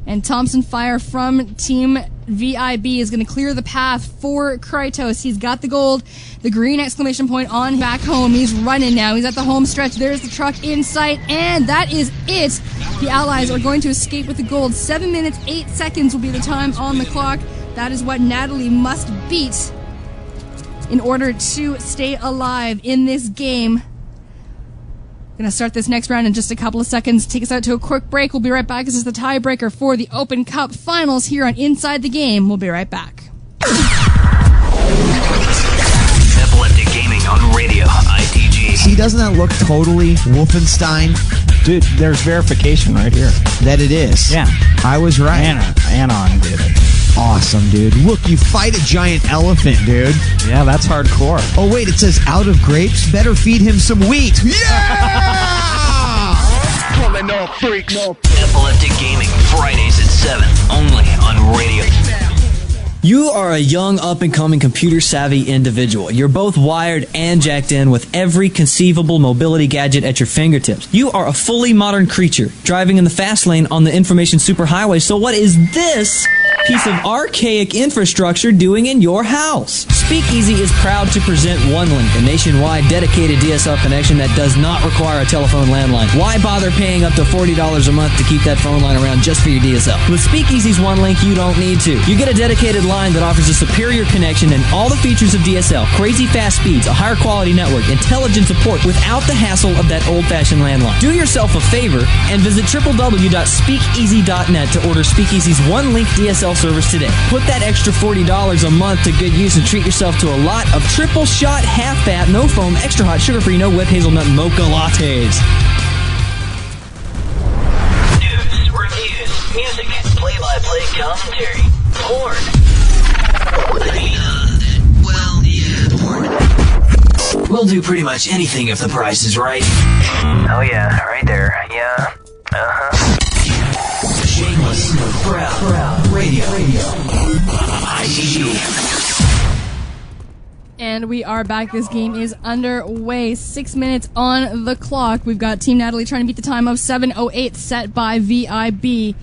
And Thompson fire from Team VIB is going to clear the path for Kritos. He's got the gold, the green exclamation point on back home. He's running now. He's at the home stretch. There's the truck in sight, and that is it. The Allies are going to escape with the gold. 7 minutes, 8 seconds will be the time on the clock. That is what Natalie must beat in order to stay alive in this game. Gonna start this next round in just a couple of seconds. Take us out to a quick break. We'll be right back. This is the tiebreaker for the Open Cup finals here on Inside the Game. We'll be right back. Epileptic Gaming on radio, ITG. See, doesn't that look totally Wolfenstein? Dude, there's verification right here. That it is. Yeah. I was right. Anon did it. awesome, dude. Look, you fight a giant elephant, dude. Yeah, that's hardcore. Oh, wait, it says out of grapes? Better feed him some wheat. Yeah! Pulling off freaks. Epileptic Gaming, Fridays at 7, only on radio. You are a young, up-and-coming, computer-savvy individual. You're both wired and jacked in with every conceivable mobility gadget at your fingertips. You are a fully modern creature, driving in the fast lane on the information superhighway. So what is this piece of archaic infrastructure doing in your house? Speakeasy is proud to present OneLink, a nationwide dedicated DSL connection that does not require a telephone landline. Why bother paying up to $40 a month to keep that phone line around just for your DSL? With Speakeasy's OneLink, you don't need to. You get a dedicated line that offers a superior connection and all the features of DSL, crazy fast speeds, a higher quality network, intelligent support without the hassle of that old-fashioned landline. Do yourself a favor and visit www.speakeasy.net to order Speakeasy's OneLink DSL service today. Put that extra $40 a month to good use and treat yourself to a lot of triple shot, half fat, no foam, extra hot, sugar-free, no whip, hazelnut mocha lattes. News, reviews, music, play-by-play commentary, porn. Porn. We'll do pretty much anything if the price is right. Oh yeah, right there. Yeah. Shameless, proud, radio. ITG. And we are back. This game is underway. 6 minutes on the clock. We've got Team Natalie trying to beat the time of 7:08 set by VIB.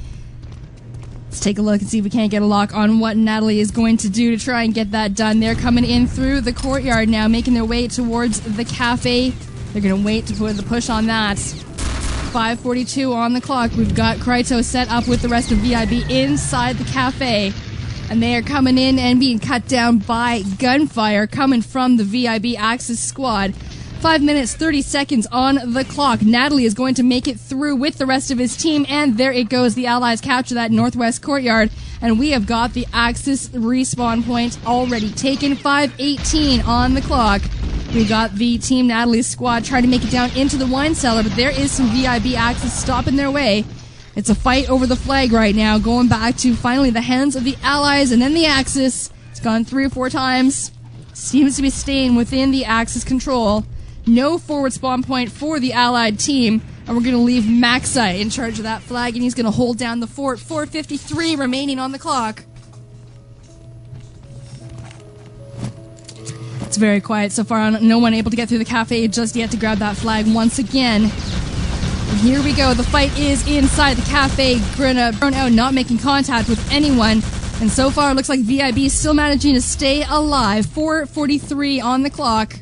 Let's take a look and see if we can't get a lock on what Natalie is going to do to try and get that done. They're coming in through the courtyard now, making their way towards the cafe. They're going to wait to put the push on that. 5:42 on the clock. We've got kritos set up with the rest of VIB inside the cafe. And they are coming in and being cut down by gunfire coming from the VIB Axis squad. 5 minutes, 30 seconds on the clock. Natalie is going to make it through with the rest of his team, and there it goes. The Allies capture that northwest courtyard, and we have got the Axis respawn point already taken. 5:18 on the clock. We got the Team Natalie squad trying to make it down into the wine cellar, but there is some VIB Axis stopping their way. It's a fight over the flag right now, going back to finally the hands of the Allies and then the Axis. It's gone 3 or 4 times. Seems to be staying within the Axis control. No forward spawn point for the Allied team. And we're going to leave maxuh in charge of that flag, and he's going to hold down the fort. 4:53 remaining on the clock. It's very quiet so far. No one able to get through the cafe just yet to grab that flag once again. And here we go. The fight is inside the cafe. Grina thrown out, not making contact with anyone. And so far, it looks like VIB is still managing to stay alive. 4:43 on the clock.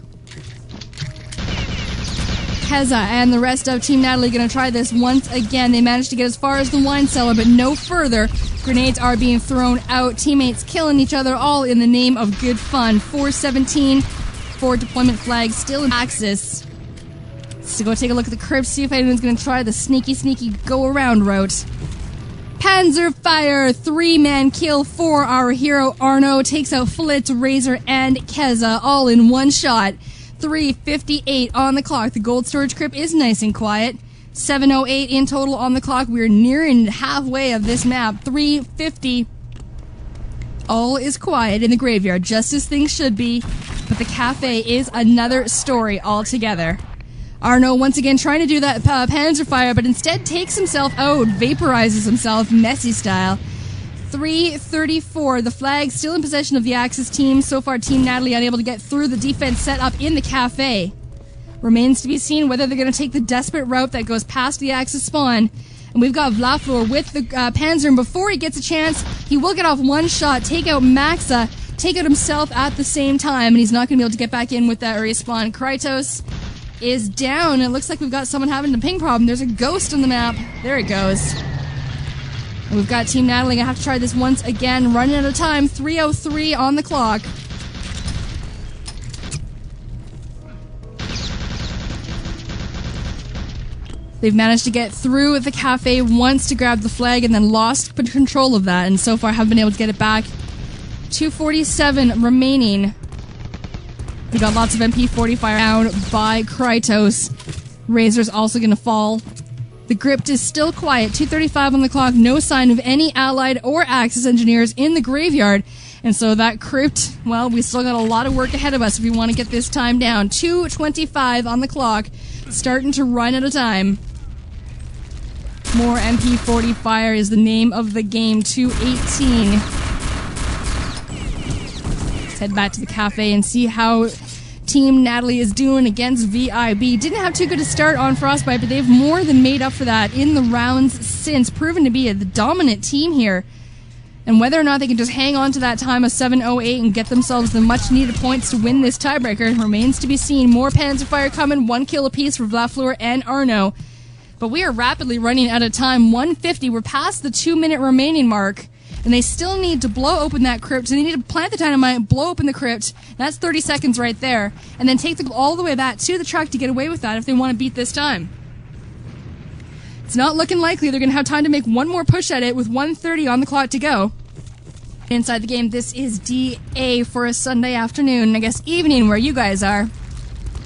Kezza and the rest of Team Natalie going to try this once again. They managed to get as far as the wine cellar, but no further. Grenades are being thrown out. Teammates killing each other, all in the name of good fun. 4:17. Forward deployment flag still in Axis. So go take a look at the crypt, see if anyone's going to try the sneaky go-around route. Panzer fire, 3-man kill for our hero Arno. Takes out Flits, Razor, and Kezza, all in one shot. 3:58 on the clock. The gold storage crypt is nice and quiet. 7:08 in total on the clock. We're nearing halfway of this map. 3:50. All is quiet in the graveyard, just as things should be. But the cafe is another story altogether. Arno once again trying to do that panzer fire, but instead takes himself out, vaporizes himself, Messi style. 3:34. The flag still in possession of the Axis team. So far, Team Natalie unable to get through the defense set up in the cafe. Remains to be seen whether they're going to take the desperate route that goes past the Axis spawn. And we've got vaflor with the Panzer, and before he gets a chance, he will get off one shot, take out maxuh, take out himself at the same time, and he's not going to be able to get back in with that respawn. kritos is down. It looks like we've got someone having a ping problem. There's a ghost on the map. There it goes. And we've got Team Natalie going to have to try this once again. Running out of time. 3:03 on the clock. They've managed to get through the cafe once to grab the flag and then lost control of that, and so far haven't been able to get it back. 2:47 remaining. We got lots of MP40 fire down by kritos. Razor's also going to fall. The crypt is still quiet, 2:35 on the clock, no sign of any Allied or Axis engineers in the graveyard. And so that crypt, well, we still got a lot of work ahead of us if we want to get this time down. 2:25 on the clock, starting to run out of time. More MP40 fire is the name of the game, 2:18. Let's head back to the cafe and see how Team Natalie is doing against VIB. Didn't have too good a start on Frostbite, but they've more than made up for that in the rounds since, proven to be the dominant team here. And whether or not they can just hang on to that time of 7:08 and get themselves the much-needed points to win this tiebreaker remains to be seen. More Panzerfire coming, 1 kill apiece for Vaflor and Arno. But we are rapidly running out of time. 1:50, we're past the 2-minute remaining mark. And they still need to blow open that crypt. So they need to plant the dynamite, blow open the crypt. That's 30 seconds right there. And then take them all the way back to the truck to get away with that if they want to beat this time. It's not looking likely they're going to have time to make one more push at it with 1:30 on the clock to go. Inside the game, this is DA for a Sunday afternoon, I guess evening where you guys are.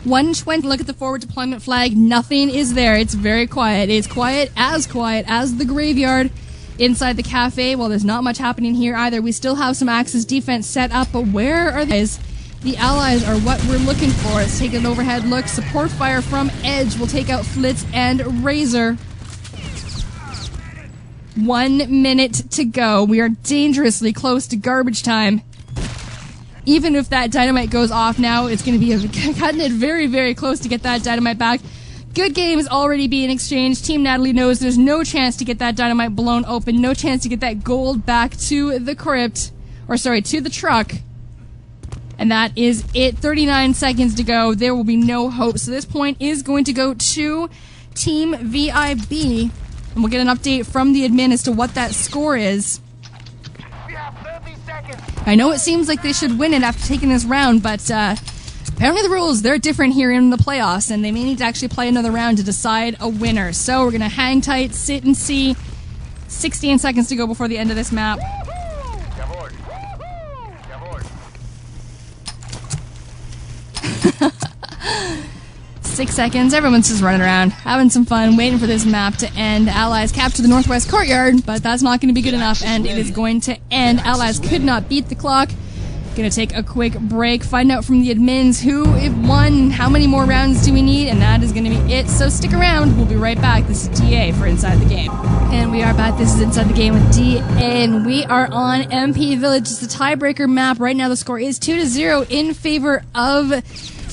1:20, look at the forward deployment flag. Nothing is there. It's very quiet. It's quiet as the graveyard. Inside the cafe, well, there's not much happening here either. We still have some Axis defense set up, but where are they? The Allies are what we're looking for. Let's take an overhead look. Support fire from Edge will take out Flits and Razor. 1 minute to go. We are dangerously close to garbage time. Even if that dynamite goes off now, it's going to be cutting it very, very close to get that dynamite back. Good game is already being exchanged. Team Natalie knows there's no chance to get that dynamite blown open. No chance to get that gold back to the crypt. Or sorry, to the truck. And that is it. 39 seconds to go. There will be no hope. So this point is going to go to Team VIB. And we'll get an update from the admin as to what that score is. I know it seems like they should win it after taking this round, but apparently the rules, they're different here in the playoffs, and they may need to actually play another round to decide a winner. So we're going to hang tight, sit and see. 16 seconds to go before the end of this map. 6 seconds. Everyone's just running around, having some fun, waiting for this map to end. Allies capture the northwest courtyard, but that's not going to be good enough, and it is going to end. Allies could not beat the clock. Gonna take a quick break, find out from the admins who won, how many more rounds do we need, and that is gonna be it. So stick around, we'll be right back. This is DA for Inside the Game. And we are back, this is Inside the Game with DA, and we are on MP Village. It's the tiebreaker map. Right now the score is 2-0 in favor of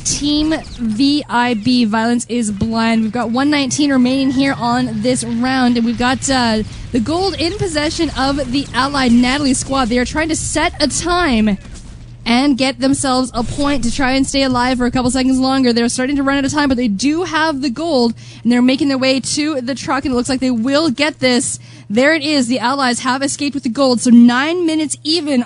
Team VIB. Violence is blind. We've got 119 remaining here on this round, and we've got the gold in possession of the Allied Natalie squad. They are trying to set a time and get themselves a point to try and stay alive for a couple seconds longer. They're starting to run out of time, but they do have the gold, and they're making their way to the truck, and it looks like they will get this. There it is. The Allies have escaped with the gold, so 9 minutes even.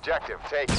Objective taken.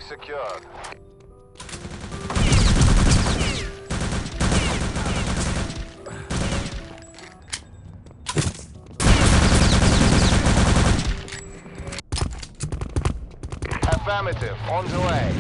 Secured. Affirmative, on the way.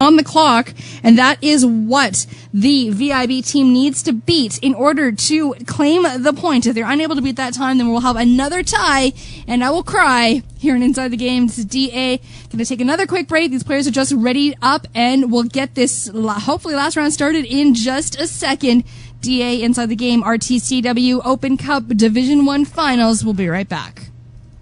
On the clock, and that is what the VIB team needs to beat in order to claim the point. If they're unable to beat that time, then we'll have another tie, and I will cry here in Inside the Game. This is DA. Gonna take another quick break. These players are just ready up, and we'll get this hopefully last round started in just a second. DA Inside the Game, RTCW Open Cup Division 1 Finals. We'll be right back.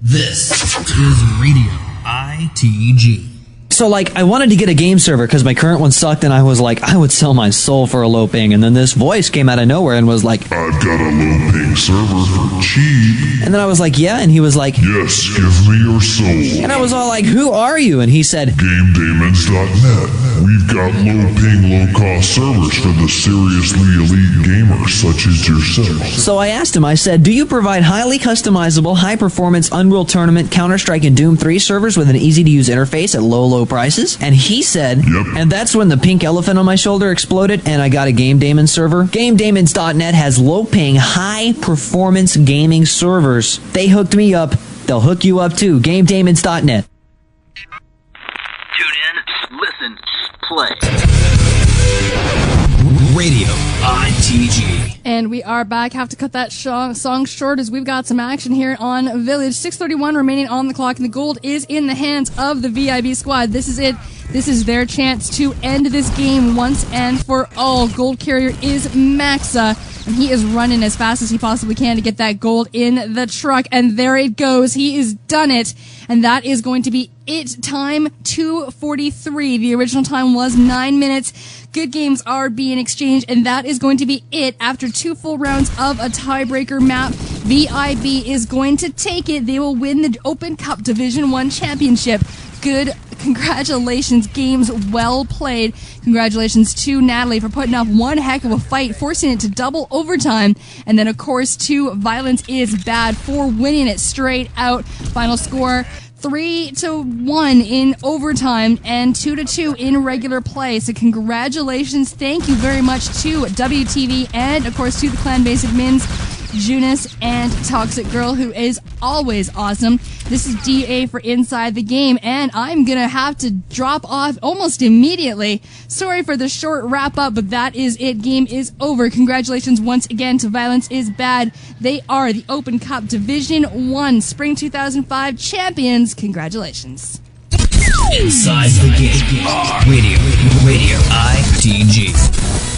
This is Radio ITG. So, like, I wanted to get a game server because my current one sucked, and I was like, I would sell my soul for a low ping. And then this voice came out of nowhere and was like, I've got a low ping server for cheap. And then I was like, yeah, and he was like, yes, give me your soul. And I was all like, who are you? And he said, GameDemons.net. We've got low ping, low cost servers for the seriously elite gamers such as yourself. So I asked him, I said, do you provide highly customizable, high performance Unreal Tournament, Counter-Strike, and Doom 3 servers with an easy to use interface at low prices? And he said, yep. And that's when the pink elephant on my shoulder exploded and I got a Game Damon server. GameDemons.net has low ping, high performance gaming servers. They hooked me up. They'll hook you up too. GameDemons.net. Tune in, listen, play. Radio ITG. And we are back. Have to cut that song short as we've got some action here on Village. 6:31 remaining on the clock, and the gold is in the hands of the VIB squad. This is it. This is their chance to end this game once and for all. Gold carrier is maxuh, and he is running as fast as he possibly can to get that gold in the truck. And there it goes. He has done it. And that is going to be it. Time 2:43. The original time was 9 minutes. Good games are being exchanged, and that is going to be it. After 2 full rounds of a tiebreaker map, VIB is going to take it. They will win the OpenCup Division 1 championship. Good. Congratulations, games well played. Congratulations to Natalie for putting up one heck of a fight, forcing it to double overtime. And then, of course, to Violence is Bad for winning it straight out. Final score 3-1 in overtime and 2-2 in regular play. So congratulations. Thank you very much to WTV and, of course, to the ClanBase admins, Junus and Toxic Girl, who is always awesome. This is DA for Inside the Game, and I'm gonna have to drop off almost immediately. Sorry for the short wrap up, but that is it. Game is over. Congratulations once again to Violence is Bad. They are the OpenCup Division 1 Spring 2005 champions. Congratulations. Inside the Game. Radio ITG.